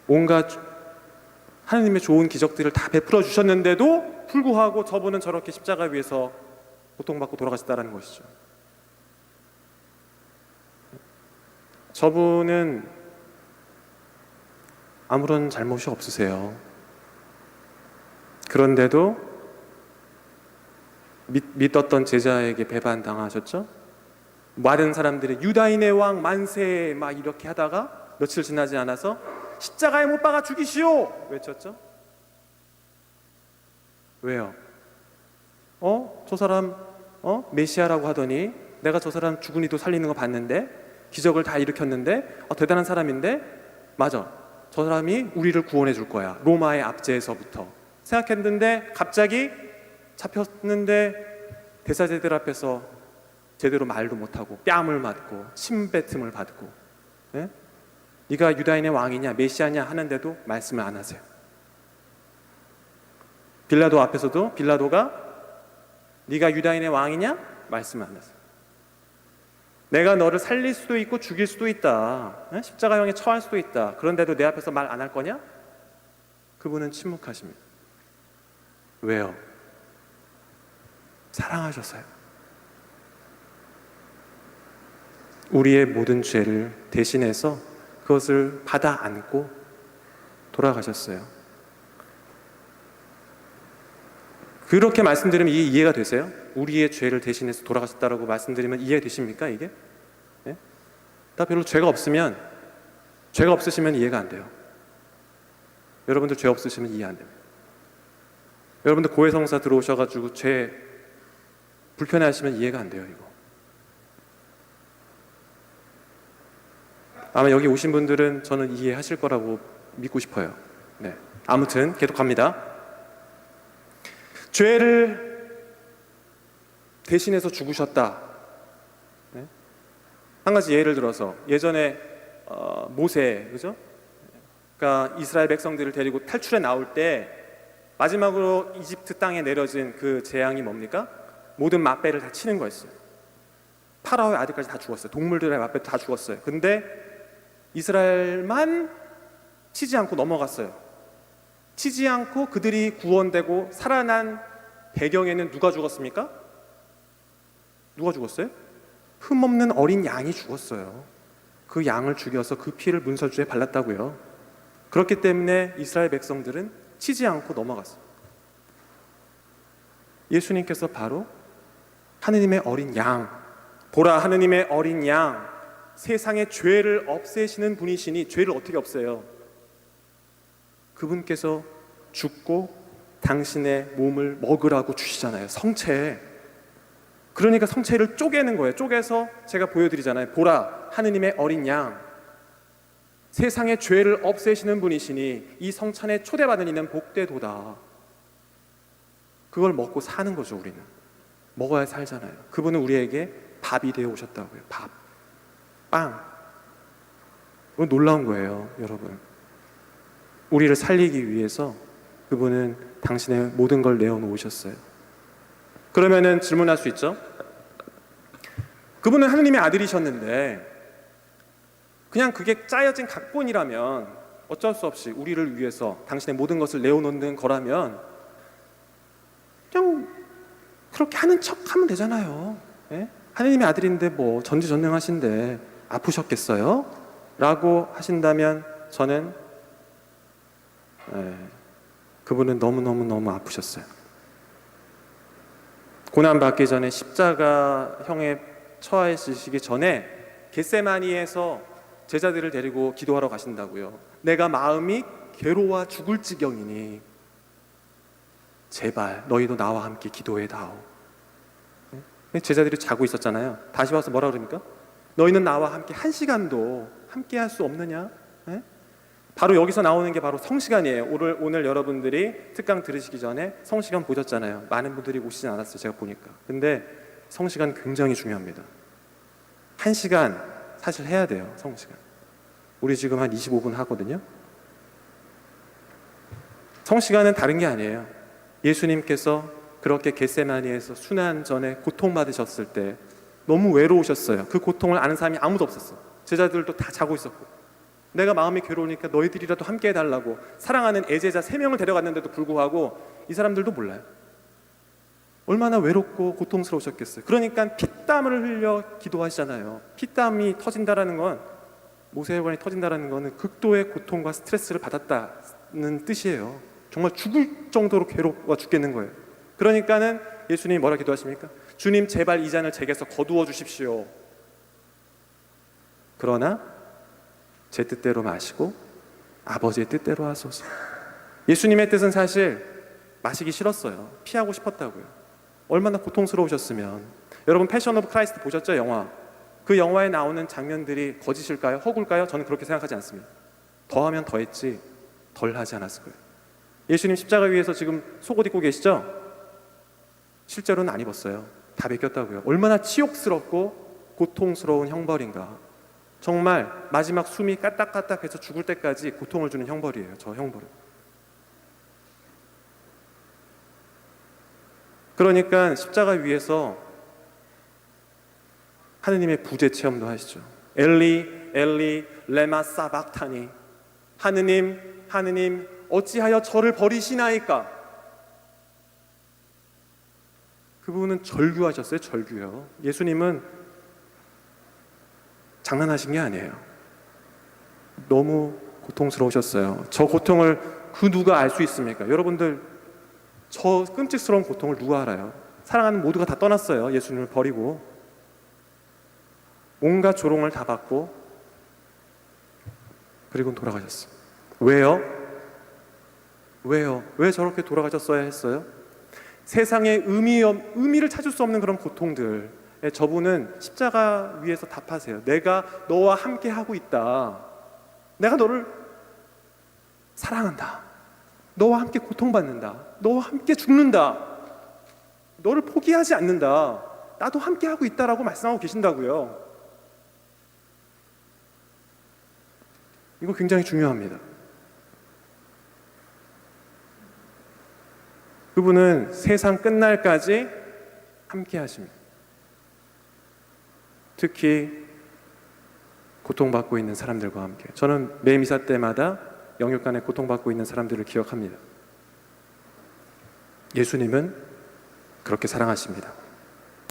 온갖 하나님의 좋은 기적들을 다 베풀어 주셨는데도 불구하고 저분은 저렇게 십자가 위에서 고통받고 돌아가셨다는 것이죠. 저분은 아무런 잘못이 없으세요. 그런데도 믿었던 제자에게 배반당하셨죠? 많은 사람들이 유다인의 왕 만세 막 이렇게 하다가 며칠 지나지 않아서 십자가에 못 박아 죽이시오 외쳤죠? 왜요? 저 사람 메시아라고 하더니 내가 저 사람 죽은 이도 살리는 거 봤는데, 기적을 다 일으켰는데 대단한 사람인데, 맞아, 저 사람이 우리를 구원해 줄 거야, 로마의 압제에서부터 생각했는데 갑자기 잡혔는데 대사제들 앞에서 제대로 말도 못하고 뺨을 맞고 침뱉음을 받고, 네가 유다인의 왕이냐 메시아냐 하는데도 말씀을 안 하세요. 빌라도 앞에서도 빌라도가 네가 유다인의 왕이냐? 말씀을 안 했어요. 내가 너를 살릴 수도 있고 죽일 수도 있다. 십자가형에 처할 수도 있다. 그런데도 내 앞에서 말 안 할 거냐? 그분은 침묵하십니다. 왜요? 사랑하셔서요. 우리의 모든 죄를 대신해서 그것을 받아 안고 돌아가셨어요. 그렇게 말씀드리면 이게 이해가 되세요? 우리의 죄를 대신해서 돌아가셨다라고 말씀드리면 이해되십니까 이게? 네? 나 별로 죄가 없으시면 이해가 안 돼요. 여러분들 죄 없으시면 이해 안 됩니다. 여러분들 고해성사 들어오셔가지고 죄 불편해하시면 이해가 안 돼요 이거. 아마 여기 오신 분들은 저는 이해하실 거라고 믿고 싶어요. 네. 아무튼 계속 갑니다. 죄를 대신해서 죽으셨다. 네? 한 가지 예를 들어서 예전에 모세, 그죠? 그러니까 이스라엘 백성들을 데리고 탈출해 나올 때 마지막으로 이집트 땅에 내려진 그 재앙이 뭡니까? 모든 맛배를 다 치는 거였어요. 파라오의 아들까지 다 죽었어요. 동물들의 맛배도 다 죽었어요. 근데 이스라엘만 치지 않고 넘어갔어요. 치지 않고 그들이 구원되고 살아난 배경에는 누가 죽었습니까? 누가 죽었어요? 흠없는 어린 양이 죽었어요. 그 양을 죽여서 그 피를 문설주에 발랐다고요. 그렇기 때문에 이스라엘 백성들은 치지 않고 넘어갔어요. 예수님께서 바로 하느님의 어린 양, 보라 하느님의 어린 양, 세상의 죄를 없애시는 분이시니 죄를 어떻게 없애요? 그분께서 죽고 당신의 몸을 먹으라고 주시잖아요. 성체. 그러니까 성체를 쪼개는 거예요. 쪼개서 제가 보여드리잖아요. 보라 하느님의 어린 양, 세상의 죄를 없애시는 분이시니 이 성찬에 초대받은 이는 복되도다. 그걸 먹고 사는 거죠. 우리는 먹어야 살잖아요. 그분은 우리에게 밥이 되어 오셨다고요. 밥, 빵. 이건 놀라운 거예요, 여러분. 우리를 살리기 위해서 그분은 당신의 모든 걸 내어놓으셨어요. 그러면은 질문할 수 있죠. 그분은 하느님의 아들이셨는데 그냥 그게 짜여진 각본이라면 어쩔 수 없이 우리를 위해서 당신의 모든 것을 내어놓는 거라면 그냥 그렇게 하는 척 하면 되잖아요. 예? 하느님의 아들인데 뭐 전지전능하신데 아프셨겠어요? 라고 하신다면 저는 그분은 너무너무 아프셨어요. 고난받기 전에 십자가형에 처하시기 전에 겟세마니에서 제자들을 데리고 기도하러 가신다고요. 내가 마음이 괴로워 죽을 지경이니 제발 너희도 나와 함께 기도해 다오. 제자들이 자고 있었잖아요. 다시 와서 뭐라 그럽니까? 너희는 나와 함께 한 시간도 함께 할 수 없느냐? 바로 여기서 나오는 게 바로 성시간이에요. 오늘 여러분들이 특강 들으시기 전에 성시간 보셨잖아요. 많은 분들이 오시진 않았어요. 제가 보니까. 근데 성시간 굉장히 중요합니다. 1시간 사실 해야 돼요. 성시간. 우리 지금 한 25분 하거든요. 성시간은 다른 게 아니에요. 예수님께서 그렇게 겟세마니에서 순환 전에 고통받으셨을 때 너무 외로우셨어요. 그 고통을 아는 사람이 아무도 없었어요. 제자들도 다 자고 있었고, 내가 마음이 괴로우니까 너희들이라도 함께 해달라고 사랑하는 애제자 3명을 데려갔는데도 불구하고 이 사람들도 몰라요. 얼마나 외롭고 고통스러우셨겠어요. 그러니까 피땀을 흘려 기도하시잖아요. 피땀이 터진다라는 건, 모세혈관이 터진다라는 것은 극도의 고통과 스트레스를 받았다는 뜻이에요. 정말 죽을 정도로 괴롭고 죽겠는 거예요. 그러니까는 예수님이 뭐라 기도하십니까? 주님 제발 이 잔을 제게서 거두어 주십시오. 그러나 제 뜻대로 마시고 아버지의 뜻대로 하소서. 예수님의 뜻은 사실 마시기 싫었어요. 피하고 싶었다고요. 얼마나 고통스러우셨으면. 여러분 패션 오브 크라이스트 보셨죠? 영화. 그 영화에 나오는 장면들이 거짓일까요? 허구일까요? 저는 그렇게 생각하지 않습니다. 더하면 더했지 덜 하지 않았을 거예요. 예수님 십자가 위에서 지금 속옷 입고 계시죠? 실제로는 안 입었어요. 다 벗겼다고요. 얼마나 치욕스럽고 고통스러운 형벌인가. 정말 마지막 숨이 까딱까딱해서 죽을 때까지 고통을 주는 형벌이에요. 저 형벌은. 그러니까 십자가 위에서 하느님의 부재 체험도 하시죠. 엘리 엘리 레마 사박타니, 하느님 하느님 어찌하여 저를 버리시나이까. 그분은 절규하셨어요. 절규요. 예수님은 장난하신 게 아니에요. 너무 고통스러우셨어요. 저 고통을 그 누가 알 수 있습니까? 여러분들, 저 끔찍스러운 고통을 누가 알아요? 사랑하는 모두가 다 떠났어요. 예수님을 버리고 온갖 조롱을 다 받고, 그리고 돌아가셨어요. 왜요? 왜요? 왜 저렇게 돌아가셨어야 했어요? 세상에 의미를 찾을 수 없는 그런 고통들, 저분은 십자가 위에서 답하세요. 내가 너와 함께 하고 있다. 내가 너를 사랑한다. 너와 함께 고통받는다. 너와 함께 죽는다. 너를 포기하지 않는다. 나도 함께 하고 있다라고 말씀하고 계신다고요. 이거 굉장히 중요합니다. 그분은 세상 끝날까지 함께 하십니다. 특히 고통받고 있는 사람들과 함께. 저는 매 미사 때마다 영육간에 고통받고 있는 사람들을 기억합니다. 예수님은 그렇게 사랑하십니다.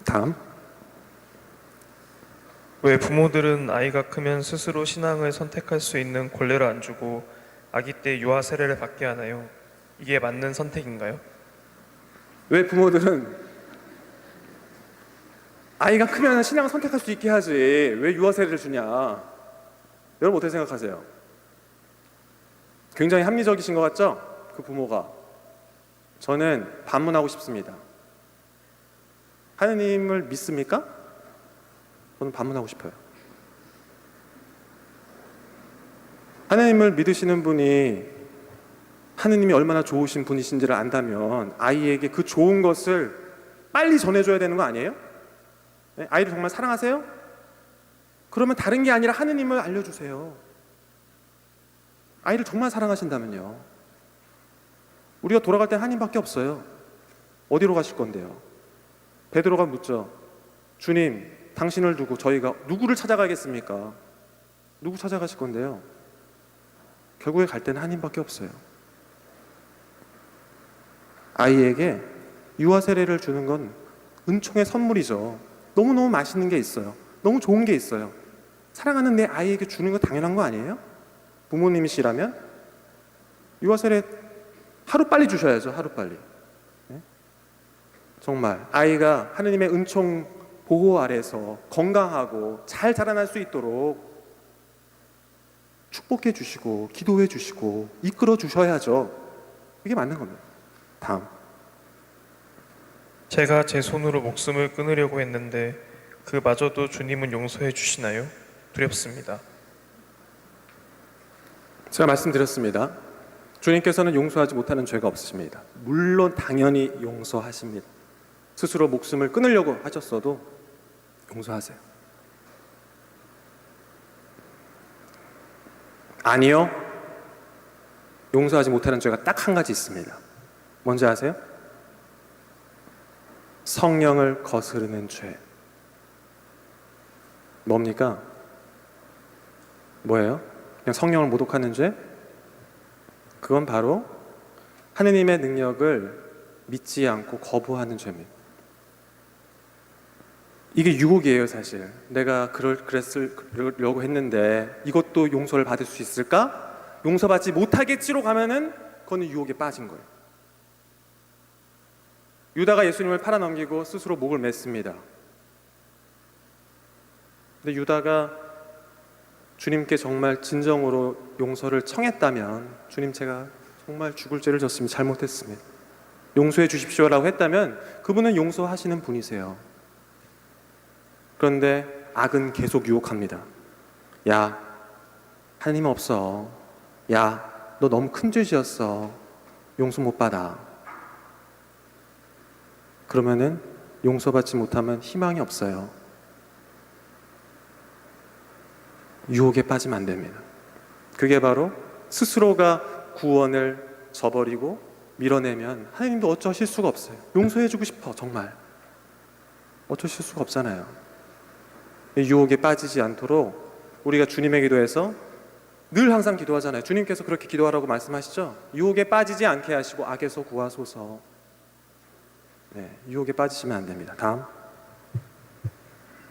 다음. 왜 부모들은 아이가 크면 스스로 신앙을 선택할 수 있는 권리를 안 주고 아기 때 유아 세례를 받게 하나요? 이게 맞는 선택인가요? 왜 부모들은 아이가 크면 신앙을 선택할 수 있게 하지 왜 유아 세례를 주냐? 여러분 어떻게 생각하세요? 굉장히 합리적이신 것 같죠? 그 부모가. 저는 반문하고 싶습니다. 하느님을 믿습니까? 저는 반문하고 싶어요. 하느님을 믿으시는 분이 하느님이 얼마나 좋으신 분이신지를 안다면 아이에게 그 좋은 것을 빨리 전해줘야 되는 거 아니에요? 네? 아이를 정말 사랑하세요? 그러면 다른 게 아니라 하느님을 알려주세요. 아이를 정말 사랑하신다면요. 우리가 돌아갈 때 하나님밖에 없어요. 어디로 가실 건데요? 베드로가 묻죠. 주님, 당신을 두고 저희가 누구를 찾아가겠습니까? 누구 찾아가실 건데요? 결국에 갈 때는 하나님밖에 없어요. 아이에게 유아 세례를 주는 건 은총의 선물이죠. 너무너무 맛있는 게 있어요. 너무 좋은 게 있어요. 사랑하는 내 아이에게 주는 거 당연한 거 아니에요? 부모님이시라면 유아 세례 하루빨리 주셔야죠. 하루빨리. 네? 정말 아이가 하느님의 은총 보호 아래서 건강하고 잘 자라날 수 있도록 축복해 주시고 기도해 주시고 이끌어 주셔야죠. 이게 맞는 겁니다. 다음. 제가 제 손으로 목숨을 끊으려고 했는데 그마저도 주님은 용서해 주시나요? 두렵습니다. 제가 말씀드렸습니다. 주님께서는 용서하지 못하는 죄가 없으십니다. 물론 당연히 용서하십니다. 스스로 목숨을 끊으려고 하셨어도 용서하세요. 아니요. 용서하지 못하는 죄가 딱 한 가지 있습니다. 뭔지 아세요? 성령을 거스르는 죄. 뭡니까? 뭐예요? 그냥 성령을 모독하는 죄? 그건 바로 하느님의 능력을 믿지 않고 거부하는 죄입니다. 이게 유혹이에요, 사실. 내가 그랬으려고 했는데 이것도 용서를 받을 수 있을까? 용서받지 못하겠지로 가면은 그거는 유혹에 빠진 거예요. 유다가 예수님을 팔아넘기고 스스로 목을 맸습니다. 근데 유다가 주님께 정말 진정으로 용서를 청했다면, 주님 제가 정말 죽을 죄를 졌습니다. 잘못했습니다. 용서해 주십시오라고 했다면 그분은 용서하시는 분이세요. 그런데 악은 계속 유혹합니다. 야, 하나님 없어. 야, 너 너무 큰 죄지었어. 용서 못 받아. 그러면은 용서받지 못하면 희망이 없어요. 유혹에 빠지면 안 됩니다. 그게 바로 스스로가 구원을 저버리고 밀어내면 하나님도 어쩌실 수가 없어요. 용서해주고 싶어, 정말. 어쩌실 수가 없잖아요. 유혹에 빠지지 않도록 우리가 주님의 기도에서 늘 항상 기도하잖아요. 주님께서 그렇게 기도하라고 말씀하시죠. 유혹에 빠지지 않게 하시고 악에서 구하소서. 네, 유혹에 빠지시면 안 됩니다. 다음.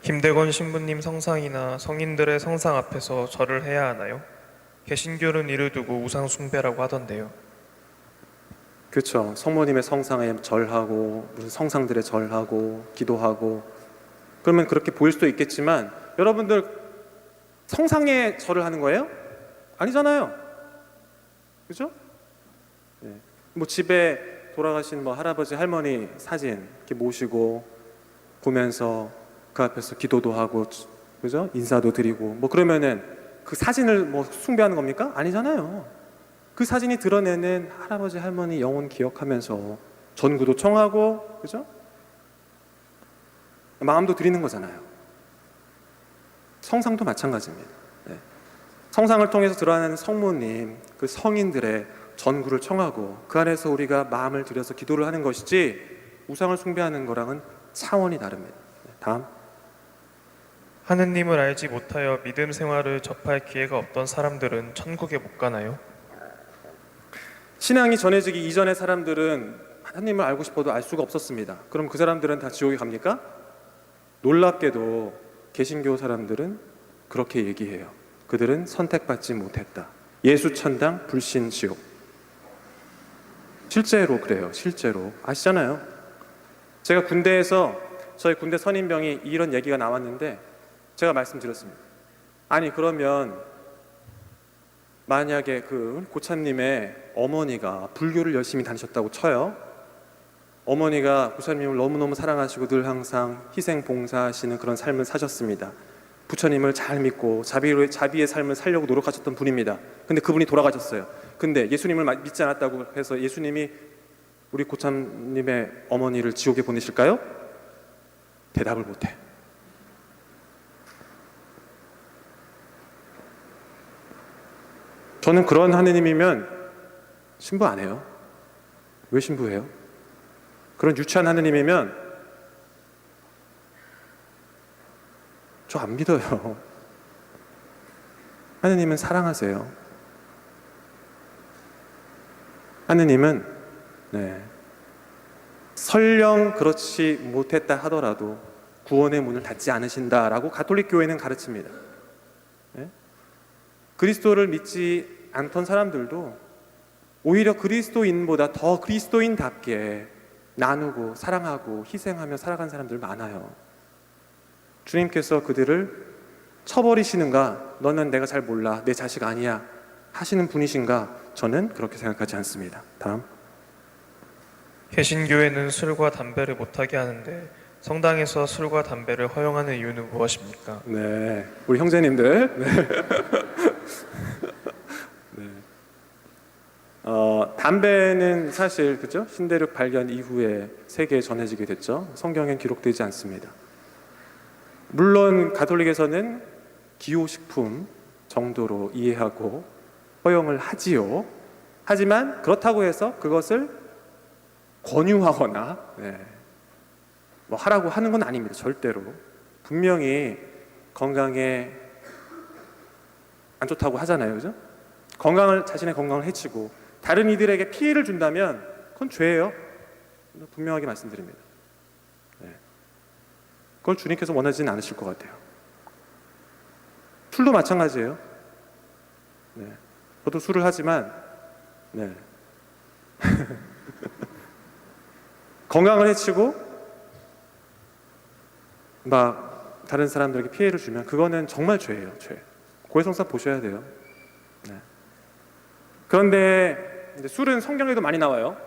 김대건 신부님 성상이나 성인들의 성상 앞에서 절을 해야 하나요? 개신교는 이를 두고 우상 숭배라고 하던데요. 그렇죠. 성모님의 성상에 절하고 무슨 성상들에 절하고 기도하고 그러면 그렇게 보일 수도 있겠지만 여러분들 성상에 절을 하는 거예요? 아니잖아요. 그죠? 네. 뭐 집에 돌아가신 뭐 할아버지 할머니 사진 이렇게 모시고 보면서 그 앞에서 기도도 하고 그죠? 인사도 드리고 뭐 그러면은 그 사진을 뭐 숭배하는 겁니까? 아니잖아요. 그 사진이 드러내는 할아버지 할머니 영혼 기억하면서 전구도 청하고 그죠? 마음도 드리는 거잖아요. 성상도 마찬가지입니다. 네. 성상을 통해서 드러나는 성모님, 그 성인들의 전구를 청하고 그 안에서 우리가 마음을 들여서 기도를 하는 것이지 우상을 숭배하는 거랑은 차원이 다릅니다. 네. 다음. 하느님을 알지 못하여 믿음 생활을 접할 기회가 없던 사람들은 천국에 못 가나요? 신앙이 전해지기 이전의 사람들은 하나님을 알고 싶어도 알 수가 없었습니다. 그럼 그 사람들은 다 지옥에 갑니까? 놀랍게도 개신교 사람들은 그렇게 얘기해요. 그들은 선택받지 못했다. 예수 천당, 불신 지옥. 실제로 그래요. 실제로 아시잖아요. 제가 군대에서 저희 군대 선임병이 이런 얘기가 나왔는데 제가 말씀드렸습니다. 아니 그러면 만약에 그 고참님의 어머니가 불교를 열심히 다니셨다고 쳐요. 어머니가 고참님을 너무너무 사랑하시고 늘 항상 희생 봉사하시는 그런 삶을 사셨습니다. 부처님을 잘 믿고 자비의 삶을 살려고 노력하셨던 분입니다. 근데 그분이 돌아가셨어요. 근데 예수님을 믿지 않았다고 해서 예수님이 우리 고참님의 어머니를 지옥에 보내실까요? 대답을 못해. 저는 그런 하느님이면 신부 안 해요. 왜 신부해요? 그런 유치한 하느님이면 저 안 믿어요. 하느님은 사랑하세요. 하느님은 설령 그렇지 못했다 하더라도 구원의 문을 닫지 않으신다라고 가톨릭 교회는 가르칩니다. 네? 그리스도를 믿지 않던 사람들도 오히려 그리스도인보다 더 그리스도인답게 나누고 사랑하고 희생하며 살아간 사람들 많아요. 주님께서 그들을 쳐버리시는가? 너는 내가 잘 몰라. 내 자식 아니야. 하시는 분이신가? 저는 그렇게 생각하지 않습니다. 다음. 개신교회는 술과 담배를 못하게 하는데 성당에서 술과 담배를 허용하는 이유는 무엇입니까? 네, 우리 형제님들. 네. 담배는 사실 그죠? 신대륙 발견 이후에 세계에 전해지게 됐죠. 성경엔 기록되지 않습니다. 물론 가톨릭에서는 기호식품 정도로 이해하고 허용을 하지요. 하지만 그렇다고 해서 그것을 권유하거나 뭐 하라고 하는 건 아닙니다. 절대로. 분명히 건강에 안 좋다고 하잖아요. 그죠? 자신의 건강을 해치고 다른 이들에게 피해를 준다면 그건 죄예요. 분명하게 말씀드립니다. 그걸 주님께서 원하지는 않으실 것 같아요. 술도 마찬가지예요. 저도 술을 하지만 건강을 해치고 막 다른 사람들에게 피해를 주면 그거는 정말 죄예요. 죄. 고해성사 보셔야 돼요. 그런데 이제 술은 성경에도 많이 나와요.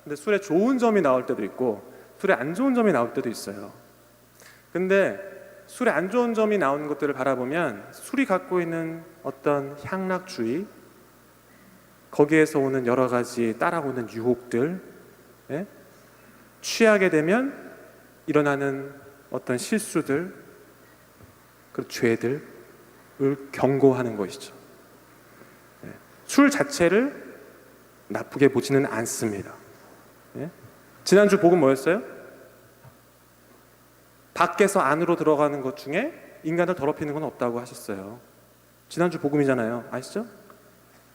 근데 술에 좋은 점이 나올 때도 있고 술에 안 좋은 점이 나올 때도 있어요. 근데 술에 안 좋은 점이 나오는 것들을 바라보면 술이 갖고 있는 어떤 향락주의, 거기에서 오는 여러 가지 따라오는 유혹들, 취하게 되면 일어나는 어떤 실수들, 그 죄들을 경고하는 것이죠. 술 자체를 나쁘게 보지는 않습니다. 예? 지난주 복음 뭐였어요? 밖에서 안으로 들어가는 것 중에 인간을 더럽히는 건 없다고 하셨어요. 지난주 복음이잖아요. 아시죠?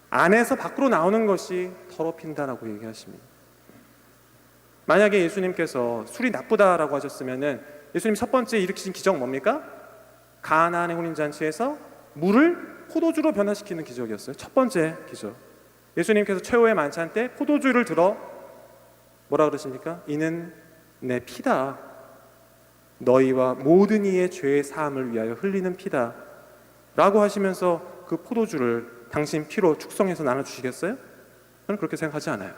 안에서 밖으로 나오는 것이 더럽힌다라고 얘기하십니다. 만약에 예수님께서 술이 나쁘다라고 하셨으면은 예수님 첫 번째 일으키신 기적 뭡니까? 가나안의 혼인잔치에서 물을 포도주로 변화시키는 기적이었어요. 첫 번째 기적. 예수님께서 최후의 만찬 때 포도주를 들어 뭐라 그러십니까? 이는 내 피다. 너희와 모든 이의 죄의 사함을 위하여 흘리는 피다 라고 하시면서 그 포도주를 당신 피로 축성해서 나눠주시겠어요? 저는 그렇게 생각하지 않아요.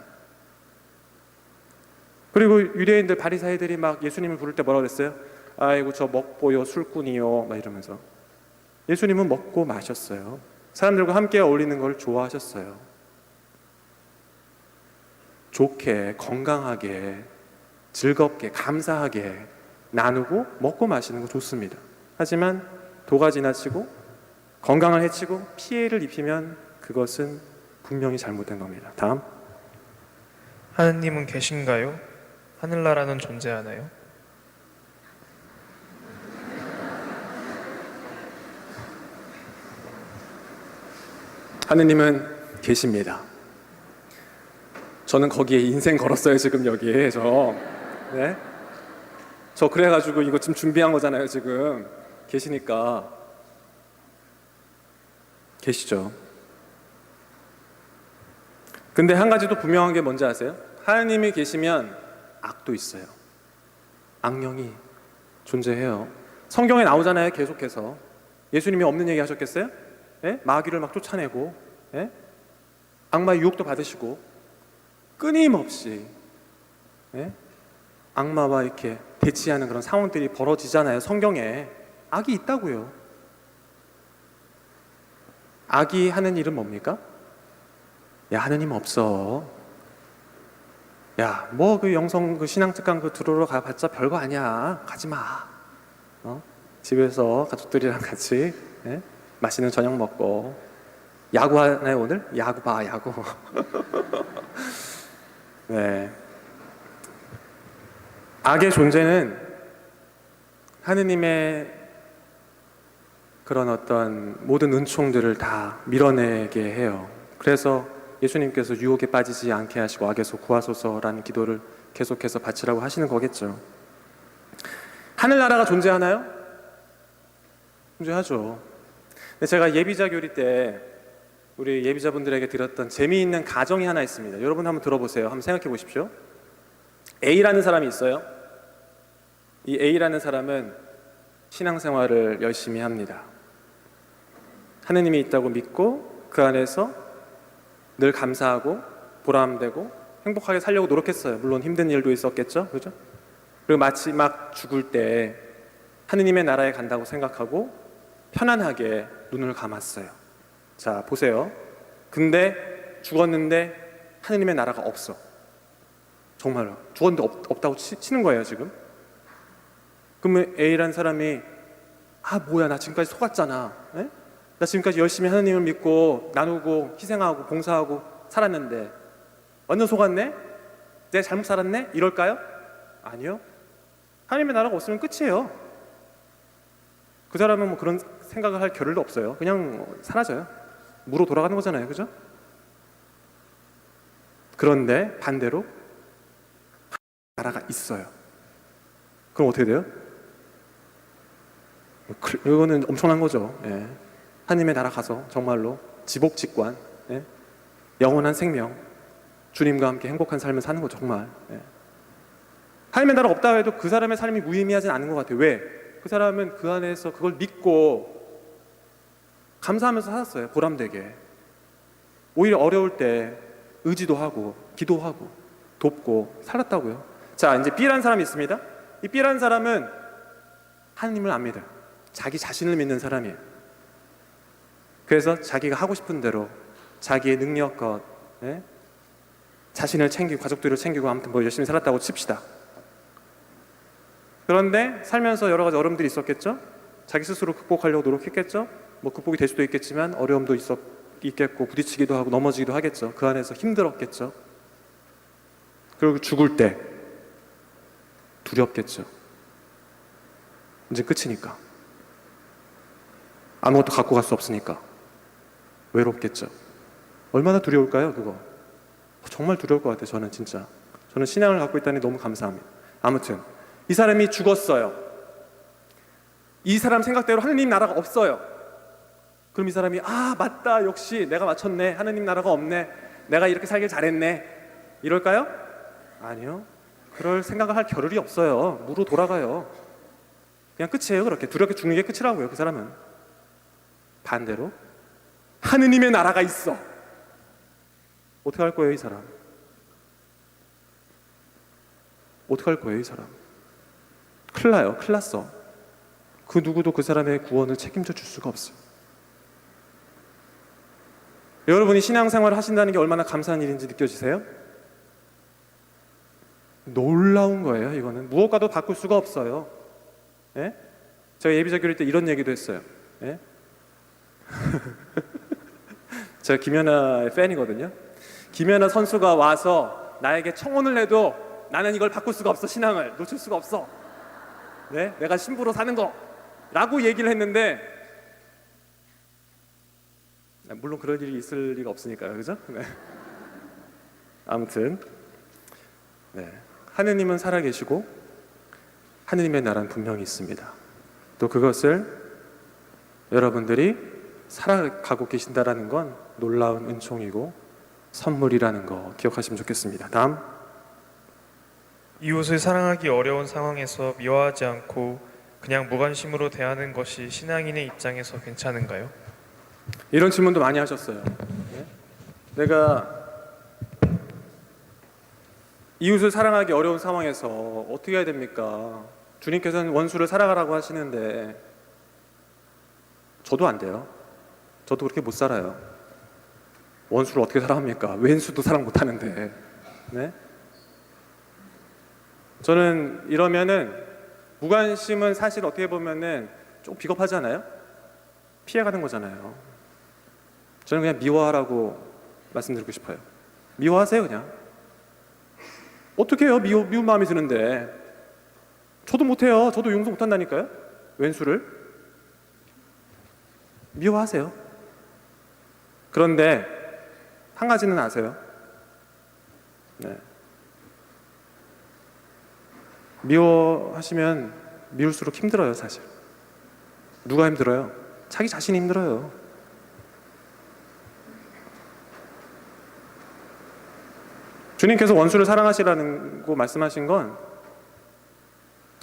그리고 유대인들 바리사이들이 막 예수님을 부를 때 뭐라고 그랬어요? 아이고 저 먹보요 술꾼이요 막 이러면서. 예수님은 먹고 마셨어요. 사람들과 함께 어울리는 걸 좋아하셨어요. 좋게, 건강하게, 즐겁게, 감사하게 나누고 먹고 마시는 거 좋습니다. 하지만 도가 지나치고 건강을 해치고 피해를 입히면 그것은 분명히 잘못된 겁니다. 다음. 하느님은 계신가요? 하늘나라는 존재하나요? 하느님은 계십니다. 저는 거기에 인생 걸었어요. 지금 여기에 네? 저 그래가지고 이거 지금 준비한 거잖아요. 지금 계시니까. 계시죠. 근데 한 가지 또 분명한 게 뭔지 아세요? 하나님이 계시면 악도 있어요. 악령이 존재해요. 성경에 나오잖아요. 계속해서. 예수님이 없는 얘기 하셨겠어요? 예? 마귀를 막 쫓아내고, 예? 악마의 유혹도 받으시고, 끊임없이, 예? 악마와 이렇게 대치하는 그런 상황들이 벌어지잖아요. 성경에 악이 있다고요. 악이 하는 일은 뭡니까? 야, 하느님 없어. 야, 뭐 그 영성 그 신앙특강 그 들어오러 가봤자 별거 아니야. 가지 마. 집에서 가족들이랑 같이 예? 맛있는 저녁 먹고 야구 하나요 오늘? 야구 봐, 야구. 네. 악의 존재는 하느님의 그런 어떤 모든 은총들을 다 밀어내게 해요. 그래서 예수님께서 유혹에 빠지지 않게 하시고 악에서 구하소서라는 기도를 계속해서 바치라고 하시는 거겠죠. 하늘나라가 존재하나요? 존재하죠. 근데 제가 예비자 교리 때 우리 예비자분들에게 드렸던 재미있는 가정이 하나 있습니다. 여러분 한번 들어보세요. 한번 생각해 보십시오. A라는 사람이 있어요. 이 A라는 사람은 신앙생활을 열심히 합니다. 하느님이 있다고 믿고 그 안에서 늘 감사하고 보람되고 행복하게 살려고 노력했어요. 물론 힘든 일도 있었겠죠, 그죠? 그리고 마지막 죽을 때 하느님의 나라에 간다고 생각하고 편안하게 눈을 감았어요. 자, 보세요. 근데 죽었는데 하느님의 나라가 없어. 정말로 죽었는데 없다고 치는 거예요 지금. 그러면 A라는 사람이 뭐야 나 지금까지 속았잖아. 에? 나 지금까지 열심히 하느님을 믿고 나누고 희생하고 봉사하고 살았는데 완전 속았네? 내가 잘못 살았네? 이럴까요? 아니요. 하나님의 나라가 없으면 끝이에요. 그 사람은 뭐 그런 생각을 할 겨를도 없어요. 그냥 사라져요. 무로 돌아가는 거잖아요, 그죠? 그런데 반대로 나라가 있어요. 그럼 어떻게 돼요? 이거는 엄청난 거죠. 예. 하나님의 나라 가서 정말로 지복직관, 예? 영원한 생명, 주님과 함께 행복한 삶을 사는 거죠. 정말. 예. 하나님의 나라가 없다 해도 그 사람의 삶이 무의미하진 않은 것 같아요. 왜? 그 사람은 그 안에서 그걸 믿고 감사하면서 살았어요. 보람되게. 오히려 어려울 때 의지도 하고 기도하고 돕고 살았다고요. 자, 이제 B라는 사람이 있습니다. 이 B라는 사람은 하나님을 안 믿어요. 자기 자신을 믿는 사람이에요. 그래서 자기가 하고 싶은 대로 자기의 능력껏 예? 자신을 챙기고 가족들을 챙기고 아무튼 뭐 열심히 살았다고 칩시다. 그런데 살면서 여러 가지 어려움들이 있었겠죠. 자기 스스로 극복하려고 노력했겠죠. 뭐 극복이 될 수도 있겠지만 어려움도 있겠고 부딪히기도 하고 넘어지기도 하겠죠. 그 안에서 힘들었겠죠. 그리고 죽을 때 두렵겠죠. 이제 끝이니까. 아무것도 갖고 갈 수 없으니까 외롭겠죠. 얼마나 두려울까요, 그거? 정말 두려울 것 같아요, 저는 진짜. 저는 신앙을 갖고 있다니 너무 감사합니다. 아무튼 이 사람이 죽었어요. 이 사람 생각대로 하느님 나라가 없어요. 그럼 이 사람이 아 맞다, 역시 내가 맞췄네, 하느님 나라가 없네, 내가 이렇게 살길 잘했네, 이럴까요? 아니요. 그럴 생각을 할 겨를이 없어요. 무로 돌아가요. 그냥 끝이에요. 그렇게 두렵게 죽는 게 끝이라고요. 그 사람은. 반대로 하느님의 나라가 있어. 어떻게 할 거예요, 이 사람? 어떻게 할 거예요, 이 사람? 큰일 나요. 큰일 났어. 그 누구도 그 사람의 구원을 책임져 줄 수가 없어요. 여러분이 신앙생활을 하신다는 게 얼마나 감사한 일인지 느껴지세요? 놀라운 거예요. 이거는 무엇과도 바꿀 수가 없어요. 예? 제가 예비자교일 때 이런 얘기도 했어요. 예? 제가 김연아의 팬이거든요. 김연아 선수가 와서 나에게 청혼을 해도 나는 이걸 바꿀 수가 없어. 신앙을 놓칠 수가 없어. 네? 내가 신부로 사는 거 라고 얘기를 했는데, 물론 그럴 일이 있을 리가 없으니까요. 그죠? 네. 아무튼 네. 하느님은 살아계시고 하느님의 나라는 분명히 있습니다. 또 그것을 여러분들이 살아가고 계신다라는 건 놀라운 은총이고 선물이라는 거 기억하시면 좋겠습니다. 다음. 이웃을 사랑하기 어려운 상황에서 미워하지 않고 그냥 무관심으로 대하는 것이 신앙인의 입장에서 괜찮은가요? 이런 질문도 많이 하셨어요. 네? 내가 이웃을 사랑하기 어려운 상황에서 어떻게 해야 됩니까? 주님께서는 원수를 사랑하라고 하시는데 저도 안 돼요. 저도 그렇게 못 살아요. 원수를 어떻게 사랑합니까? 왼수도 사랑 못 하는데. 네? 저는 이러면은 무관심은 사실 어떻게 보면은 좀 비겁하잖아요. 피해가는 거잖아요. 저는 그냥 미워하라고 말씀드리고 싶어요. 미워하세요, 그냥. 어떻게 해요? 미운 마음이 드는데. 저도 못해요. 저도 용서 못한다니까요. 왼수를. 미워하세요. 그런데 한 가지는 아세요? 네. 미워하시면 미울수록 힘들어요, 사실. 누가 힘들어요? 자기 자신이 힘들어요. 주님께서 원수를 사랑하시라는 거 말씀하신 건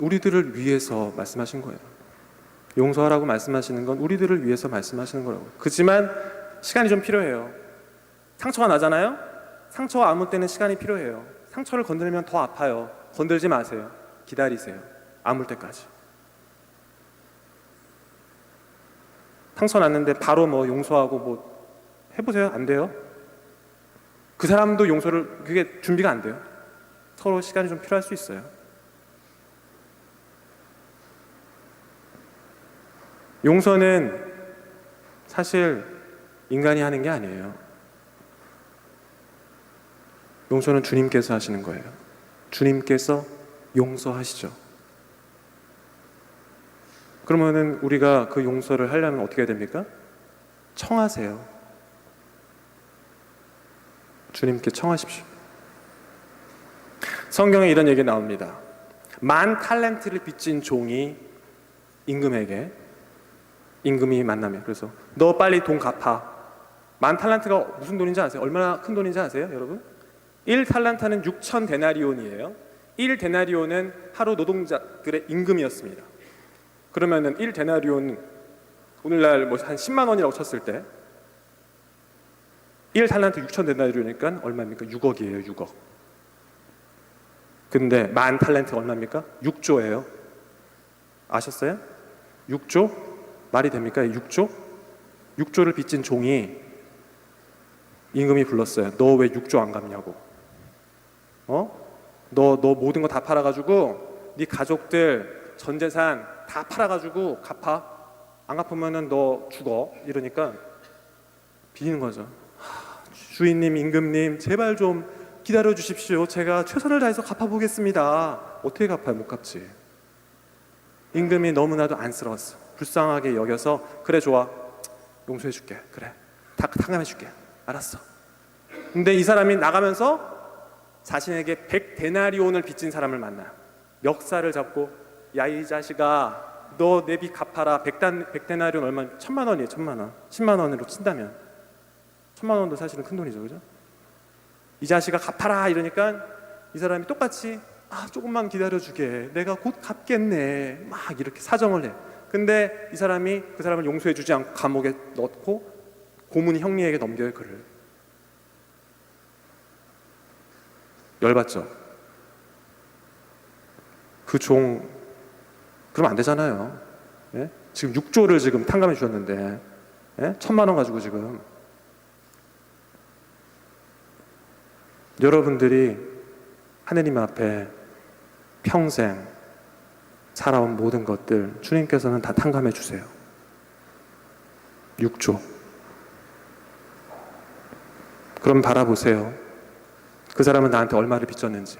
우리들을 위해서 말씀하신 거예요. 용서하라고 말씀하시는 건 우리들을 위해서 말씀하시는 거라고. 그렇지만 시간이 좀 필요해요. 상처가 나잖아요? 상처가 아무 때는 시간이 필요해요. 상처를 건들면 더 아파요. 건들지 마세요. 기다리세요. 아물 때까지. 상처 났는데 바로 뭐 용서하고 뭐 해보세요. 안 돼요. 그 사람도 용서를, 그게 준비가 안 돼요. 서로 시간이 좀 필요할 수 있어요. 용서는 사실 인간이 하는 게 아니에요. 용서는 주님께서 하시는 거예요. 주님께서 용서하시죠. 그러면은 우리가 그 용서를 하려면 어떻게 해야 됩니까? 청하세요. 주님께 청하십시오. 성경에 이런 얘기 나옵니다. 10,000달란트를 빚진 종이 임금에게, 임금이 만나면, 그래서 너 빨리 돈 갚아. 10,000달란트가 무슨 돈인지 아세요? 얼마나 큰 돈인지 아세요, 여러분? 1달란트는 6,000데나리온이에요. 1데나리온은 하루 노동자들의 임금이었습니다. 그러면은 1데나리온 오늘날 뭐 한 10만 원이라고 쳤을 때 1달란트 6,000데나리온이니까 얼마입니까? 6억이에요. 6억. 근데 10,000달란트가 얼마입니까? 6조예요. 아셨어요? 6조? 말이 됩니까? 6조? 6조를 빚진 종이 임금이 불렀어요. 너 왜 6조 안 갚냐고. 너 모든 거 다 팔아가지고 네 가족들 전 재산 다 팔아가지고 갚아. 안 갚으면은 너 죽어. 이러니까 비는 거죠. 주인님, 임금님, 제발 좀 기다려 주십시오. 제가 최선을 다해서 갚아보겠습니다. 어떻게 갚아요? 못 갚지. 임금이 너무나도 안쓰러웠어. 불쌍하게 여겨서 그래 좋아, 용서해 줄게. 그래, 다 탕감해 줄게. 알았어. 근데 이 사람이 나가면서 자신에게 100데나리온을 빚진 사람을 만나요. 멱살을 잡고 야 이 자식아, 너 내 빚 갚아라. 100데나리온 얼마? 1000만 원이에요. 1000만 원. 10만 원으로 친다면 1000만 원도 사실은 큰 돈이죠, 그죠? 이 자식아 갚아라 이러니까 이 사람이 똑같이 조금만 기다려주게, 내가 곧 갚겠네, 막 이렇게 사정을 해. 근데 이 사람이 그 사람을 용서해주지 않고 감옥에 넣고 고문 형리에게 넘겨요, 그를. 열받죠. 그 종 그러면 안 되잖아요. 예? 지금 6조를 지금 탕감해 주셨는데, 예? 1000만 원 가지고 지금. 여러분들이 하느님 앞에 평생 살아온 모든 것들 주님께서는 다 탕감해 주세요. 6조. 그럼 바라보세요. 그 사람은 나한테 얼마를 빚졌는지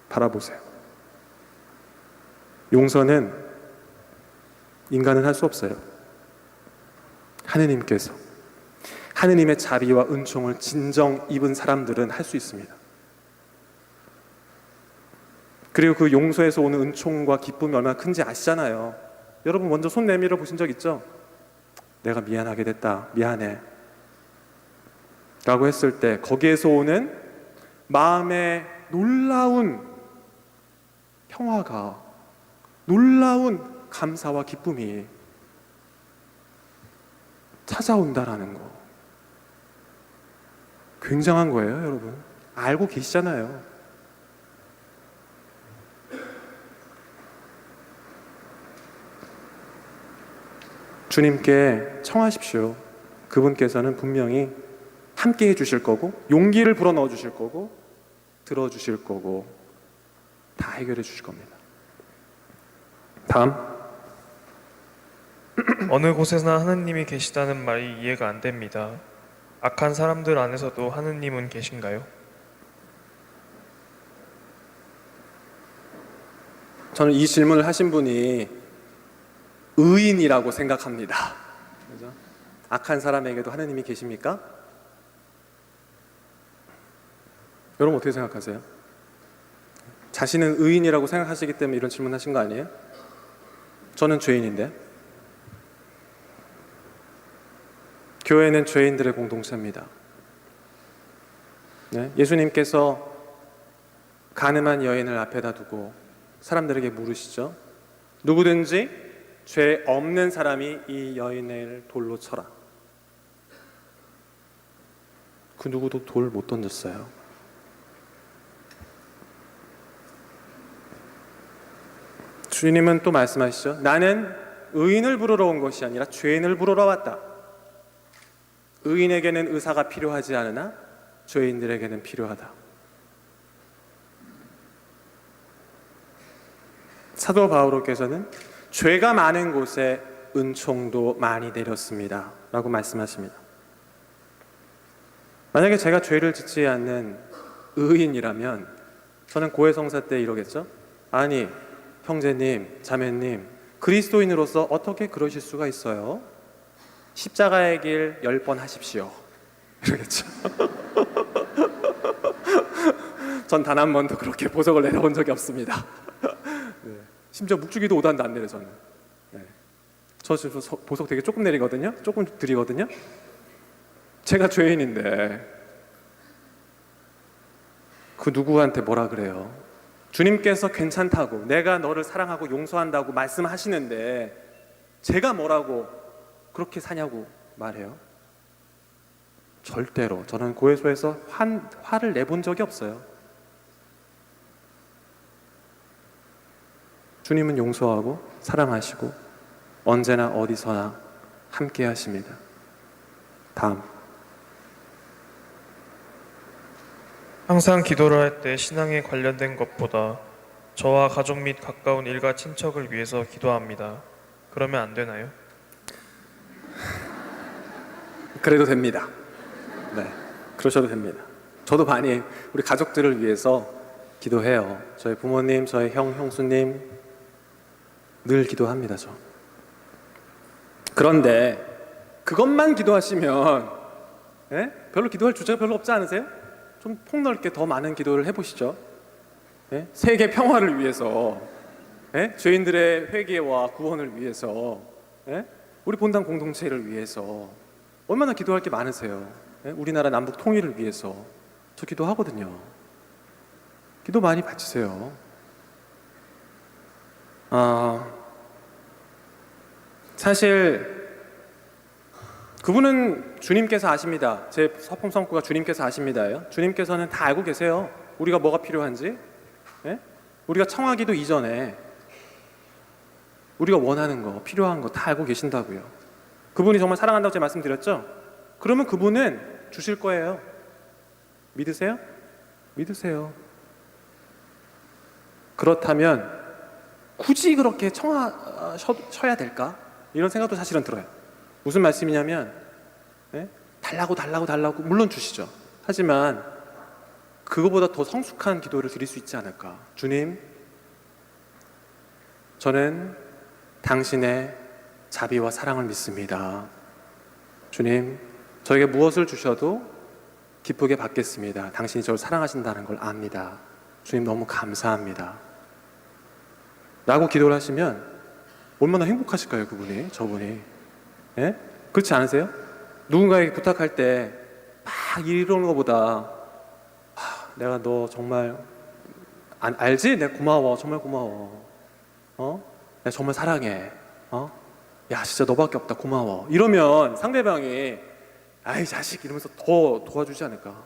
바라보세요. 용서는 인간은 할 수 없어요. 하느님께서, 하느님의 자비와 은총을 진정 입은 사람들은 할 수 있습니다. 그리고 그 용서에서 오는 은총과 기쁨이 얼마나 큰지 아시잖아요. 여러분 먼저 손 내밀어 보신 적 있죠? 내가 미안하게 됐다, 미안해 라고 했을 때 거기에서 오는 마음의 놀라운 평화가, 놀라운 감사와 기쁨이 찾아온다라는 거, 굉장한 거예요. 여러분 알고 계시잖아요. 주님께 청하십시오. 그분께서는 분명히 함께 해주실 거고, 용기를 불어넣어 주실 거고, 들어주실 거고, 다 해결해 주실 겁니다. 다음. 어느 곳에나 하느님이 계시다는 말이 이해가 안 됩니다. 악한 사람들 안에서도 하느님은 계신가요? 저는 이 질문을 하신 분이 의인이라고 생각합니다. 그죠? 악한 사람에게도 하느님이 계십니까? 여러분 어떻게 생각하세요? 자신은 의인이라고 생각하시기 때문에 이런 질문하신 거 아니에요? 저는 죄인인데. 교회는 죄인들의 공동체입니다. 네? 예수님께서 가늠한 여인을 앞에다 두고 사람들에게 물으시죠. 누구든지 죄 없는 사람이 이 여인을 돌로 쳐라. 그 누구도 돌 못 던졌어요. 주님은 또 말씀하시죠. 나는 의인을 부르러 온 것이 아니라 죄인을 부르러 왔다. 의인에게는 의사가 필요하지 않으나 죄인들에게는 필요하다. 사도 바오로께서는 죄가 많은 곳에 은총도 많이 내렸습니다 라고 말씀하십니다. 만약에 제가 죄를 짓지 않는 의인이라면 저는 고해성사 때 이러겠죠. 아니 형제님, 자매님, 그리스도인으로서 어떻게 그러실 수가 있어요? 십자가의 길 10번 하십시오 이러겠죠. 전 단 한 번도 그렇게 보석을 내려본 적이 없습니다. 네. 심지어 묵주기도 5단도 안 내려 저는. 네. 저 지금 보석 되게 조금 내리거든요. 조금 드리거든요. 제가 죄인인데 그 누구한테 뭐라 그래요? 주님께서 괜찮다고, 내가 너를 사랑하고 용서한다고 말씀하시는데 제가 뭐라고 그렇게 사냐고 말해요? 절대로. 저는 고해소에서 화를 내본 적이 없어요. 주님은 용서하고 사랑하시고 언제나 어디서나 함께 하십니다. 다음. 항상 기도를 할 때 신앙에 관련된 것보다 저와 가족 및 가까운 일가 친척을 위해서 기도합니다. 그러면 안 되나요? 그래도 됩니다. 네, 그러셔도 됩니다. 저도 많이 우리 가족들을 위해서 기도해요. 저희 부모님, 저희 형수님 늘 기도합니다. 저. 그런데 그것만 기도하시면 별로 기도할 주제가 별로 없지 않으세요? 좀 폭넓게 더 많은 기도를 해보시죠. 세계 평화를 위해서, 죄인들의 회개와 구원을 위해서, 우리 본당 공동체를 위해서 얼마나 기도할 게 많으세요. 우리나라 남북 통일을 위해서 저 기도하거든요. 기도 많이 바치세요. 사실 그분은 주님께서 아십니다. 제 서풍성구가 주님께서 아십니다예요. 주님께서는 다 알고 계세요. 우리가 뭐가 필요한지. 우리가 청하기도 이전에 우리가 원하는 거, 필요한 거 다 알고 계신다고요. 그분이 정말 사랑한다고 제가 말씀드렸죠? 그러면 그분은 주실 거예요. 믿으세요? 믿으세요. 그렇다면 굳이 그렇게 청하셔야 될까? 이런 생각도 사실은 들어요. 무슨 말씀이냐면 달라고 물론 주시죠. 하지만 그거보다 더 성숙한 기도를 드릴 수 있지 않을까. 주님, 저는 당신의 자비와 사랑을 믿습니다. 주님, 저에게 무엇을 주셔도 기쁘게 받겠습니다. 당신이 저를 사랑하신다는 걸 압니다. 주님 너무 감사합니다. 라고 기도를 하시면 얼마나 행복하실까요, 그분이, 저분이. 그렇지 않으세요? 누군가에게 부탁할 때 막 이러는 것보다 내가 너 정말 알지? 내가 고마워, 정말 고마워. 내가 정말 사랑해. 야, 진짜 너밖에 없다, 고마워. 이러면 상대방이 아이 자식 이러면서 더 도와주지 않을까.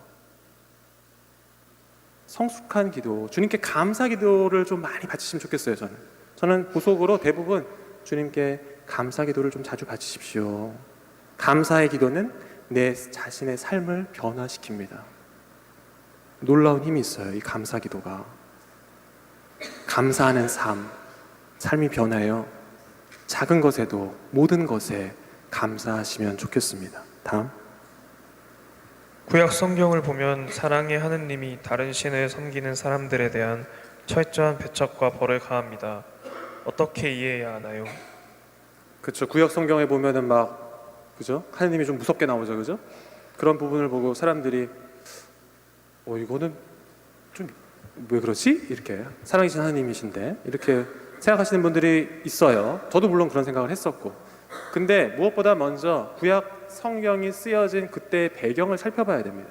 성숙한 기도, 주님께 감사 기도를 좀 많이 바치시면 좋겠어요. 저는 보속으로 대부분 주님께 감사 기도를 좀 자주 바치십시오. 감사의 기도는 내 자신의 삶을 변화시킵니다. 놀라운 힘이 있어요, 이 감사 기도가. 감사하는 삶이 변해요. 작은 것에도 모든 것에 감사하시면 좋겠습니다. 다음. 구약 성경을 보면 사랑의 하느님이 다른 신을 섬기는 사람들에 대한 철저한 배척과 벌을 가합니다. 어떻게 이해해야 하나요? 그렇죠. 구약 성경에 보면은 그죠? 하느님이 좀 무섭게 나오죠, 그죠? 그런 부분을 보고 사람들이 이거는 좀 왜 그러지? 이렇게 사랑이신 하느님이신데 이렇게 생각하시는 분들이 있어요. 저도 물론 그런 생각을 했었고. 근데 무엇보다 먼저 구약 성경이 쓰여진 그때의 배경을 살펴봐야 됩니다.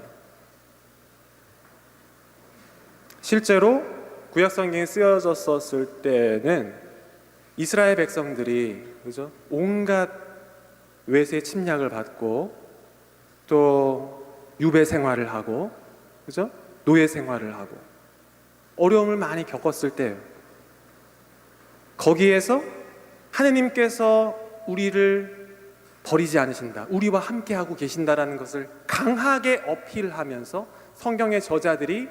실제로 구약 성경이 쓰여졌었을 때는 이스라엘 백성들이 그죠? 온갖 외세 침략을 받고 또 유배 생활을 하고 그죠? 노예 생활을 하고 어려움을 많이 겪었을 때예요. 거기에서 하느님께서 우리를 버리지 않으신다, 우리와 함께하고 계신다라는 것을 강하게 어필하면서 성경의 저자들이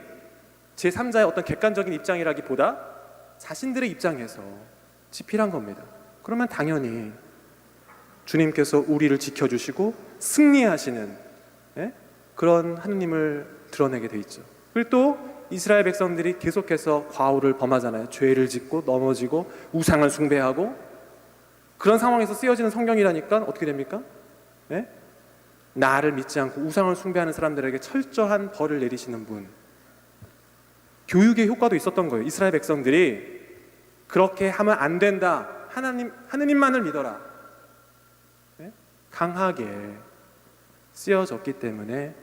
제3자의 어떤 객관적인 입장이라기보다 자신들의 입장에서 지필한 겁니다. 그러면 당연히 주님께서 우리를 지켜주시고 승리하시는 그런 하느님을 드러내게 돼 있죠. 그리고 또 이스라엘 백성들이 계속해서 과오를 범하잖아요. 죄를 짓고 넘어지고 우상을 숭배하고 그런 상황에서 쓰여지는 성경이라니까 어떻게 됩니까? 나를 믿지 않고 우상을 숭배하는 사람들에게 철저한 벌을 내리시는 분. 교육의 효과도 있었던 거예요. 이스라엘 백성들이 그렇게 하면 안 된다. 하느님만을 믿어라. 강하게 쓰여졌기 때문에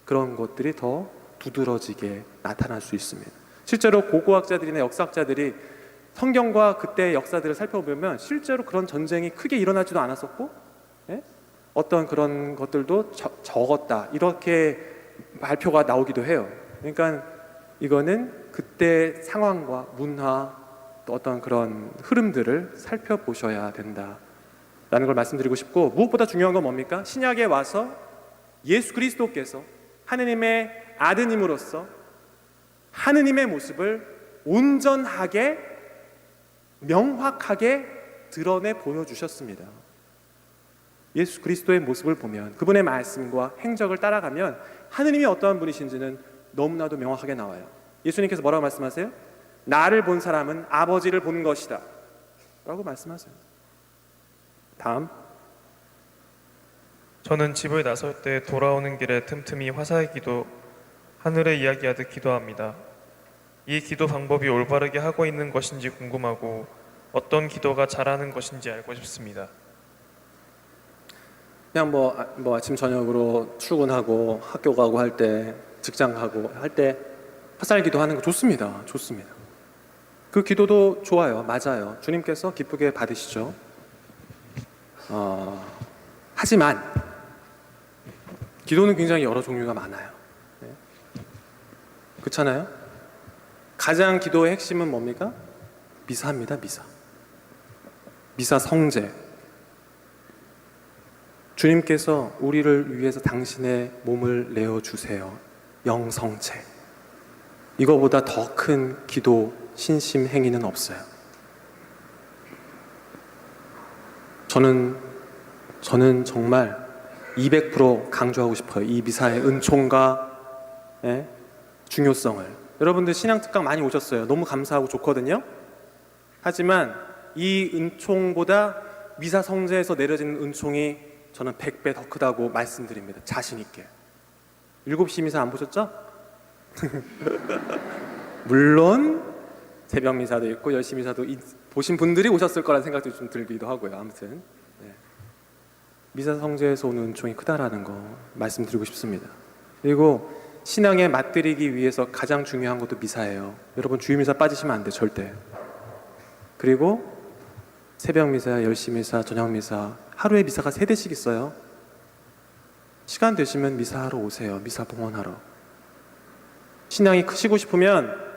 그런 것들이 더 두드러지게 나타날 수 있습니다. 실제로 고고학자들이나 역사학자들이 성경과 그때의 역사들을 살펴보면 실제로 그런 전쟁이 크게 일어나지도 않았었고 어떤 그런 것들도 적었다 이렇게 발표가 나오기도 해요. 그러니까 이거는 그때 상황과 문화 또 어떤 그런 흐름들을 살펴보셔야 된다라는 걸 말씀드리고 싶고, 무엇보다 중요한 건 뭡니까? 신약에 와서 예수 그리스도께서 하느님의 아드님으로서 하느님의 모습을 온전하게 명확하게 드러내 보여주셨습니다. 예수 그리스도의 모습을 보면, 그분의 말씀과 행적을 따라가면 하느님이 어떠한 분이신지는 너무나도 명확하게 나와요. 예수님께서 뭐라고 말씀하세요? 나를 본 사람은 아버지를 본 것이다 라고 말씀하세요. 다음. 저는 집을 나설 때 돌아오는 길에 틈틈이 화사의 기도, 하늘에 이야기하듯 기도합니다. 이 기도 방법이 올바르게 하고 있는 것인지 궁금하고 어떤 기도가 잘하는 것인지 알고 싶습니다. 그냥 뭐 아침 저녁으로 출근하고 학교 가고 할 때, 직장 가고 할 때 화살 기도하는 거 좋습니다. 좋습니다. 그 기도도 좋아요. 맞아요. 주님께서 기쁘게 받으시죠. 하지만 기도는 굉장히 여러 종류가 많아요. 네. 그렇잖아요? 가장 기도의 핵심은 뭡니까? 미사입니다. 미사. 미사 성제. 주님께서 우리를 위해서 당신의 몸을 내어주세요. 영성체. 이거보다 더 큰 기도, 신심 행위는 없어요. 저는 정말 200% 강조하고 싶어요. 이 미사의 은총과 중요성을. 여러분들 신앙특강 많이 오셨어요. 너무 감사하고 좋거든요. 하지만 이 은총보다 미사 성제에서 내려지는 은총이 저는 100배 더 크다고 말씀드립니다. 자신 있게. 7시 미사 안 보셨죠? 물론 새벽 미사도 있고 10시 미사도 보신 분들이 오셨을 거라는 생각도 좀 들기도 하고요. 아무튼 미사 성제에서 오는 은총이 크다라는 거 말씀드리고 싶습니다. 그리고 신앙에 맛들이기 위해서 가장 중요한 것도 미사예요. 여러분 주일미사 빠지시면 안 돼요. 절대. 그리고 새벽 미사, 10시 미사, 저녁 미사, 하루에 미사가 3대씩 있어요. 시간 되시면 미사하러 오세요. 미사 봉헌하러. 신앙이 크시고 싶으면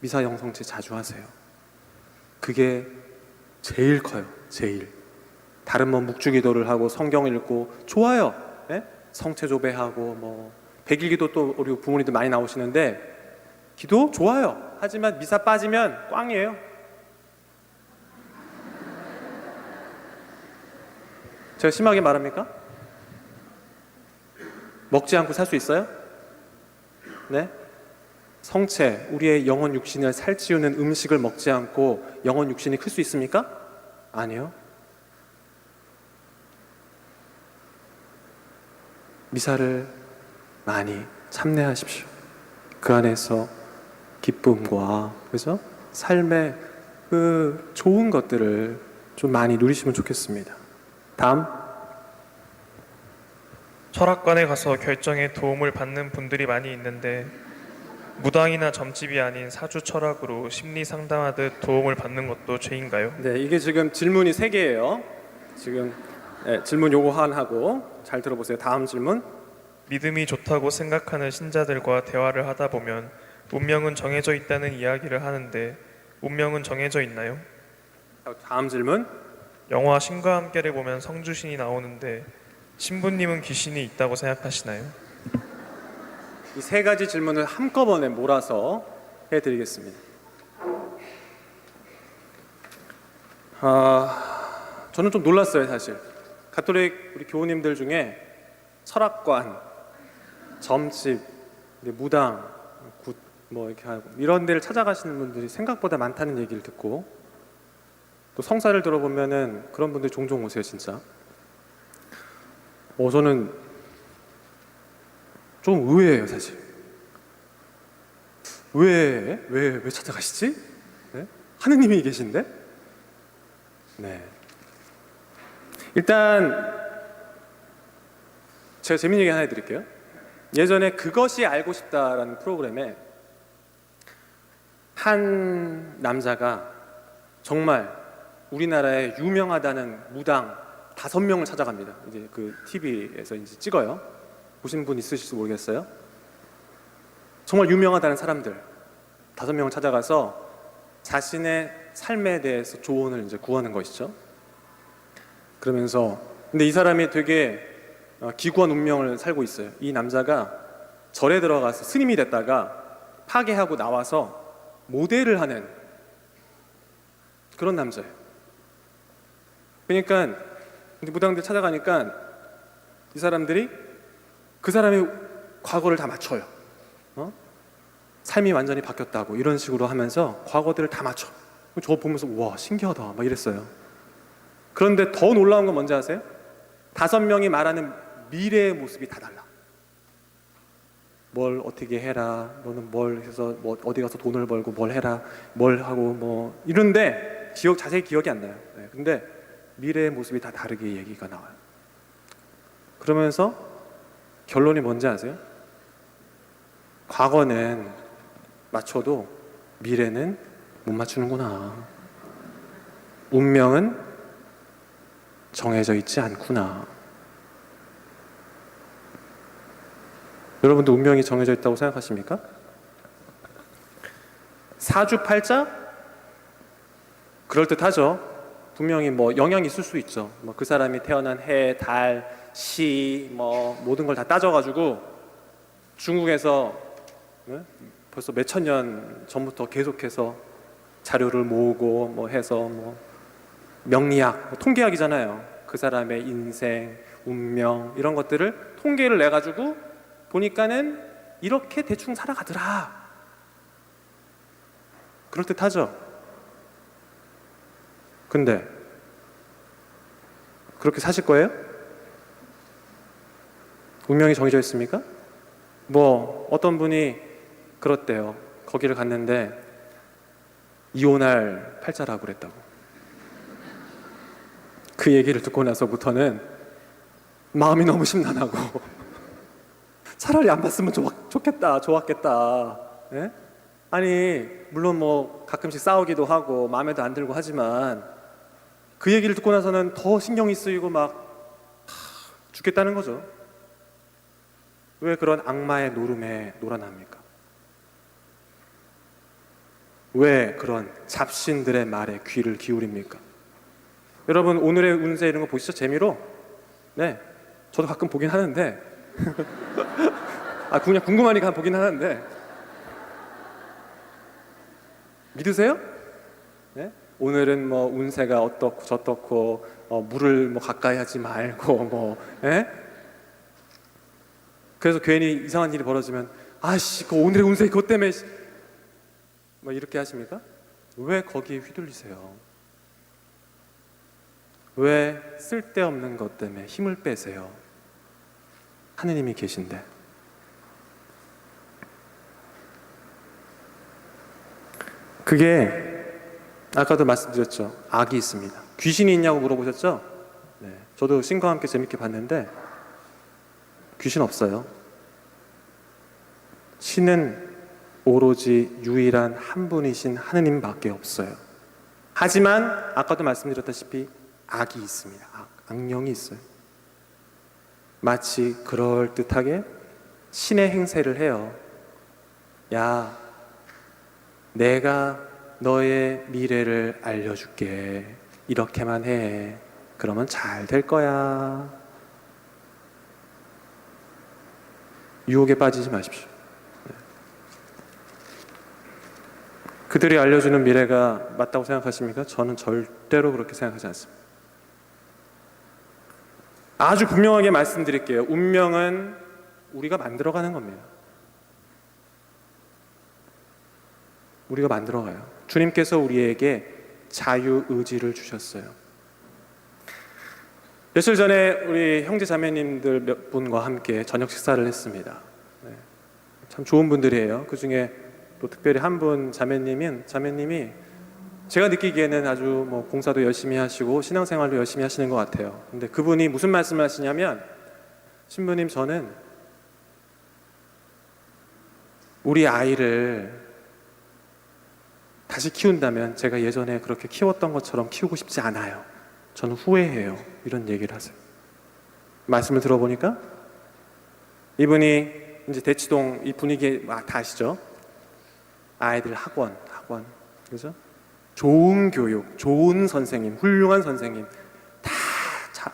미사 영성체 자주 하세요. 그게 제일 커요. 제일. 다른 뭐 묵주기도를 하고 성경 읽고 좋아요. 성체 조배하고 뭐 백일기도 또 우리 부모님들 많이 나오시는데 기도 좋아요. 하지만 미사 빠지면 꽝이에요. 제가 심하게 말합니까? 먹지 않고 살 수 있어요? 네? 성체, 우리의 영혼 육신을 살찌우는 음식을 먹지 않고 영혼 육신이 클 수 있습니까? 아니요. 미사를 많이 참내하십시오. 그 안에서 기쁨과 그래서 삶의 그 좋은 것들을 좀 많이 누리시면 좋겠습니다. 다음. 철학관에 가서 결정에 도움을 받는 분들이 많이 있는데 무당이나 점집이 아닌 사주 철학으로 심리 상담하듯 도움을 받는 것도 죄인가요? 네, 이게 지금 질문이 3개예요. 지금 질문 요거 하고 잘 들어보세요. 다음 질문. 믿음이 좋다고 생각하는 신자들과 대화를 하다 보면 운명은 정해져 있다는 이야기를 하는데 운명은 정해져 있나요? 다음 질문. 영화 신과 함께를 보면 성주신이 나오는데 신부님은 귀신이 있다고 생각하시나요? 이 3가지 질문을 한꺼번에 몰아서 해드리겠습니다. 저는 좀 놀랐어요, 사실. 가톨릭 우리 교우님들 중에 철학관, 점집, 무당, 뭐 이렇게 하고 이런 데를 찾아가시는 분들이 생각보다 많다는 얘기를 듣고 또 성사를 들어보면은 그런 분들이 종종 오세요, 진짜. 저는 좀 의외예요, 사실. 왜 찾아가시지? 네? 하느님이 계신데? 네. 일단 제가 재밌는 얘기 하나 해드릴게요. 예전에 그것이 알고 싶다라는 프로그램에 한 남자가 정말 우리나라에 유명하다는 무당 5명을 찾아갑니다. 이제 그 TV에서 이제 찍어요. 보신 분 있으실지 모르겠어요. 정말 유명하다는 사람들 5명을 찾아가서 자신의 삶에 대해서 조언을 이제 구하는 것이죠. 그러면서 근데 이 사람이 되게 기구한 운명을 살고 있어요. 이 남자가 절에 들어가서 스님이 됐다가 파괴하고 나와서 모델을 하는 그런 남자예요. 그러니까 근데 무당들 찾아가니까 이 사람들이 그 사람의 과거를 다 맞춰요. 삶이 완전히 바뀌었다고 이런 식으로 하면서 과거들을 다 맞춰. 저거 보면서 와 신기하다 막 이랬어요. 그런데 더 놀라운 건 뭔지 아세요? 5명이 말하는 미래의 모습이 다 달라. 뭘 어떻게 해라, 너는 뭘 해서 뭐 어디 가서 돈을 벌고 뭘 해라, 뭘 하고 뭐 이런데 자세히 기억이 안 나요. 네, 근데 미래의 모습이 다 다르게 얘기가 나와요. 그러면서 결론이 뭔지 아세요? 과거는 맞춰도 미래는 못 맞추는구나. 운명은 정해져 있지 않구나. 여러분도 운명이 정해져 있다고 생각하십니까? 사주팔자? 그럴듯하죠. 분명히 뭐 영향이 있을 수 있죠. 뭐 그 사람이 태어난 해, 달, 시, 뭐 모든 걸 다 따져가지고 중국에서 벌써 몇천 년 전부터 계속해서 자료를 모으고 뭐 해서 뭐 명리학, 뭐 통계학이잖아요. 그 사람의 인생, 운명 이런 것들을 통계를 내 가지고 보니까는 이렇게 대충 살아가더라. 그럴듯하죠. 근데 그렇게 사실 거예요? 운명이 정해져 있습니까? 뭐 어떤 분이 그렇대요. 거기를 갔는데 이혼할 팔자라고 그랬다고. 그 얘기를 듣고 나서부터는 마음이 너무 심란하고 차라리 안 봤으면 좋았겠다. 예? 아니 물론 뭐 가끔씩 싸우기도 하고 마음에도 안 들고 하지만 그 얘기를 듣고 나서는 더 신경이 쓰이고 막 죽겠다는 거죠. 왜 그런 악마의 노름에 놀아납니까? 왜 그런 잡신들의 말에 귀를 기울입니까? 여러분 오늘의 운세 이런 거 보시죠? 재미로? 네, 저도 가끔 보긴 하는데 그냥 궁금하니까 보긴 하는데 믿으세요? 네? 오늘은 뭐 운세가 어떻고 저떻고 물을 뭐 가까이 하지 말고 뭐 예? 그래서 괜히 이상한 일이 벌어지면 아씨 그 오늘의 운세 그것 때문에 뭐 이렇게 하십니까? 왜 거기에 휘둘리세요? 왜 쓸데없는 것 때문에 힘을 빼세요? 하느님이 계신데. 그게 아까도 말씀드렸죠. 악이 있습니다. 귀신이 있냐고 물어보셨죠? 네, 저도 신과 함께 재밌게 봤는데 귀신 없어요. 신은 오로지 유일한 한 분이신 하느님밖에 없어요. 하지만 아까도 말씀드렸다시피 악이 있습니다. 악령이 있어요. 마치 그럴듯하게 신의 행세를 해요. 야, 내가 너의 미래를 알려줄게. 이렇게만 해. 그러면 잘 될 거야. 유혹에 빠지지 마십시오. 그들이 알려주는 미래가 맞다고 생각하십니까? 저는 절대로 그렇게 생각하지 않습니다. 아주 분명하게 말씀드릴게요. 운명은 우리가 만들어가는 겁니다. 우리가 만들어가요. 주님께서 우리에게 자유의지를 주셨어요. 며칠 전에 우리 형제 자매님들 몇 분과 함께 저녁 식사를 했습니다. 네. 참 좋은 분들이에요. 그 중에 또 특별히 한 분 자매님이 제가 느끼기에는 아주 뭐 봉사도 열심히 하시고 신앙생활도 열심히 하시는 것 같아요. 근데 그분이 무슨 말씀을 하시냐면, 신부님 저는 우리 아이를 다시 키운다면 제가 예전에 그렇게 키웠던 것처럼 키우고 싶지 않아요. 저는 후회해요. 이런 얘기를 하세요. 말씀을 들어보니까 이분이 이제 대치동 이 분위기 다 아시죠? 아이들 학원, 그죠? 좋은 교육, 좋은 선생님, 훌륭한 선생님 다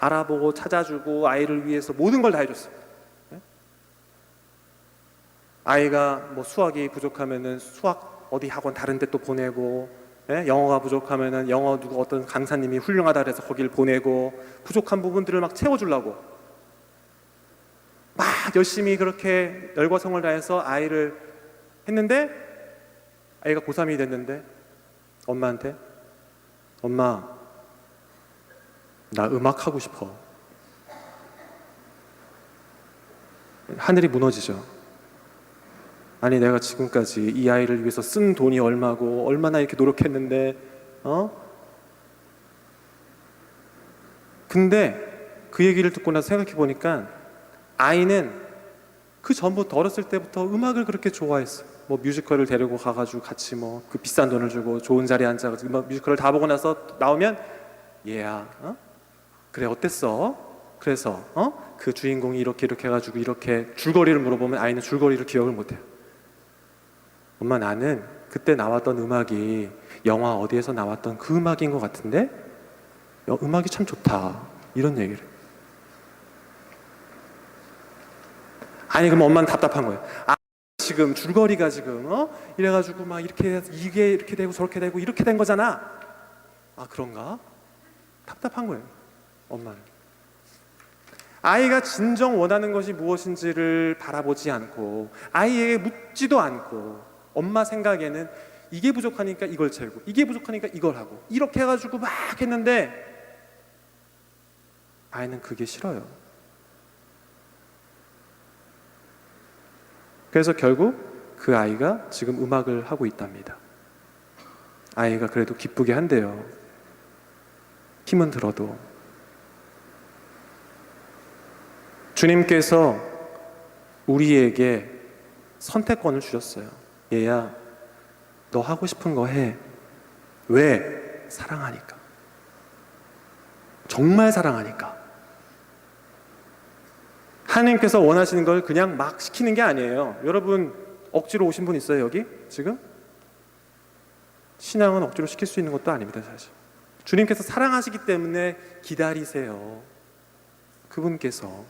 알아보고 찾아주고 아이를 위해서 모든 걸 다 해줬어요. 네? 아이가 뭐 수학이 부족하면은 수학 어디 학원 다른 데 또 보내고, 예? 영어가 부족하면은 영어 누구 어떤 강사님이 훌륭하다 그래서 거기를 보내고 부족한 부분들을 막 채워주려고 막 열심히 그렇게 열과성을 다해서 아이를 했는데 아이가 고3이 됐는데 엄마한테 엄마 나 음악 하고 싶어. 하늘이 무너지죠. 아니 내가 지금까지 이 아이를 위해서 쓴 돈이 얼마고 얼마나 이렇게 노력했는데 근데 그 얘기를 듣고 나서 생각해 보니까 아이는 그 전부터 어렸을 때부터 음악을 그렇게 좋아했어. 뭐 뮤지컬을 데리고 가가지고 같이 뭐 그 비싼 돈을 주고 좋은 자리에 앉아가지고 음악 뮤지컬을 다 보고 나서 나오면 얘야 그래 어땠어? 그래서 그 주인공이 이렇게 해가지고 이렇게 줄거리를 물어보면 아이는 줄거리를 기억을 못해요. 엄마 나는 그때 나왔던 음악이 영화 어디에서 나왔던 그 음악인 것 같은데 음악이 참 좋다 이런 얘기를. 아니 그럼 엄마는 답답한 거예요. 지금 줄거리가 지금 이래가지고 막 이렇게 해서 이게 이렇게 되고 저렇게 되고 이렇게 된 거잖아. 아 그런가? 답답한 거예요. 엄마는. 아이가 진정 원하는 것이 무엇인지를 바라보지 않고 아이에게 묻지도 않고 엄마 생각에는 이게 부족하니까 이걸 채우고 이게 부족하니까 이걸 하고 이렇게 해가지고 막 했는데 아이는 그게 싫어요. 그래서 결국 그 아이가 지금 음악을 하고 있답니다. 아이가 그래도 기쁘게 한대요. 힘은 들어도. 주님께서 우리에게 선택권을 주셨어요. 얘야, 너 하고 싶은 거 해. 왜? 사랑하니까. 정말 사랑하니까. 하나님께서 원하시는 걸 그냥 막 시키는 게 아니에요. 여러분 억지로 오신 분 있어요 여기? 지금? 신앙은 억지로 시킬 수 있는 것도 아닙니다 사실. 주님께서 사랑하시기 때문에 기다리세요. 그분께서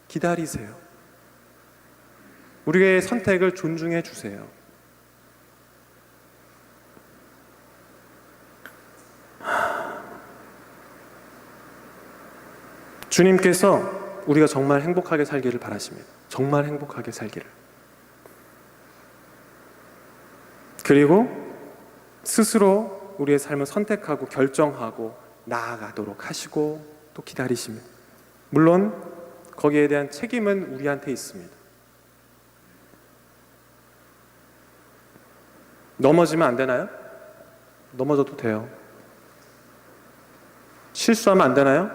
기다리세요. 우리의 선택을 존중해 주세요. 주님께서 우리가 정말 행복하게 살기를 바라십니다. 정말 행복하게 살기를. 그리고 스스로 우리의 삶을 선택하고 결정하고 나아가도록 하시고 또 기다리십니다. 물론 거기에 대한 책임은 우리한테 있습니다. 넘어지면 안 되나요? 넘어져도 돼요. 실수하면 안 되나요?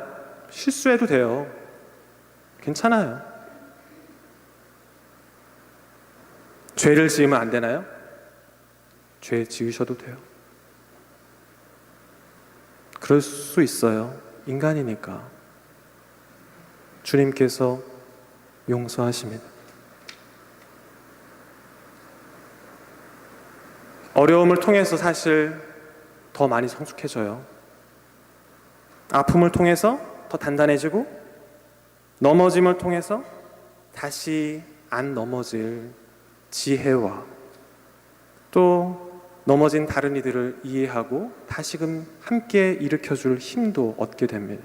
실수해도 돼요. 괜찮아요. 죄를 지으면 안 되나요? 죄 지으셔도 돼요. 그럴 수 있어요. 인간이니까. 주님께서 용서하십니다. 어려움을 통해서 사실 더 많이 성숙해져요. 아픔을 통해서 더 단단해지고 넘어짐을 통해서 다시 안 넘어질 지혜와 또 넘어진 다른 이들을 이해하고 다시금 함께 일으켜줄 힘도 얻게 됩니다.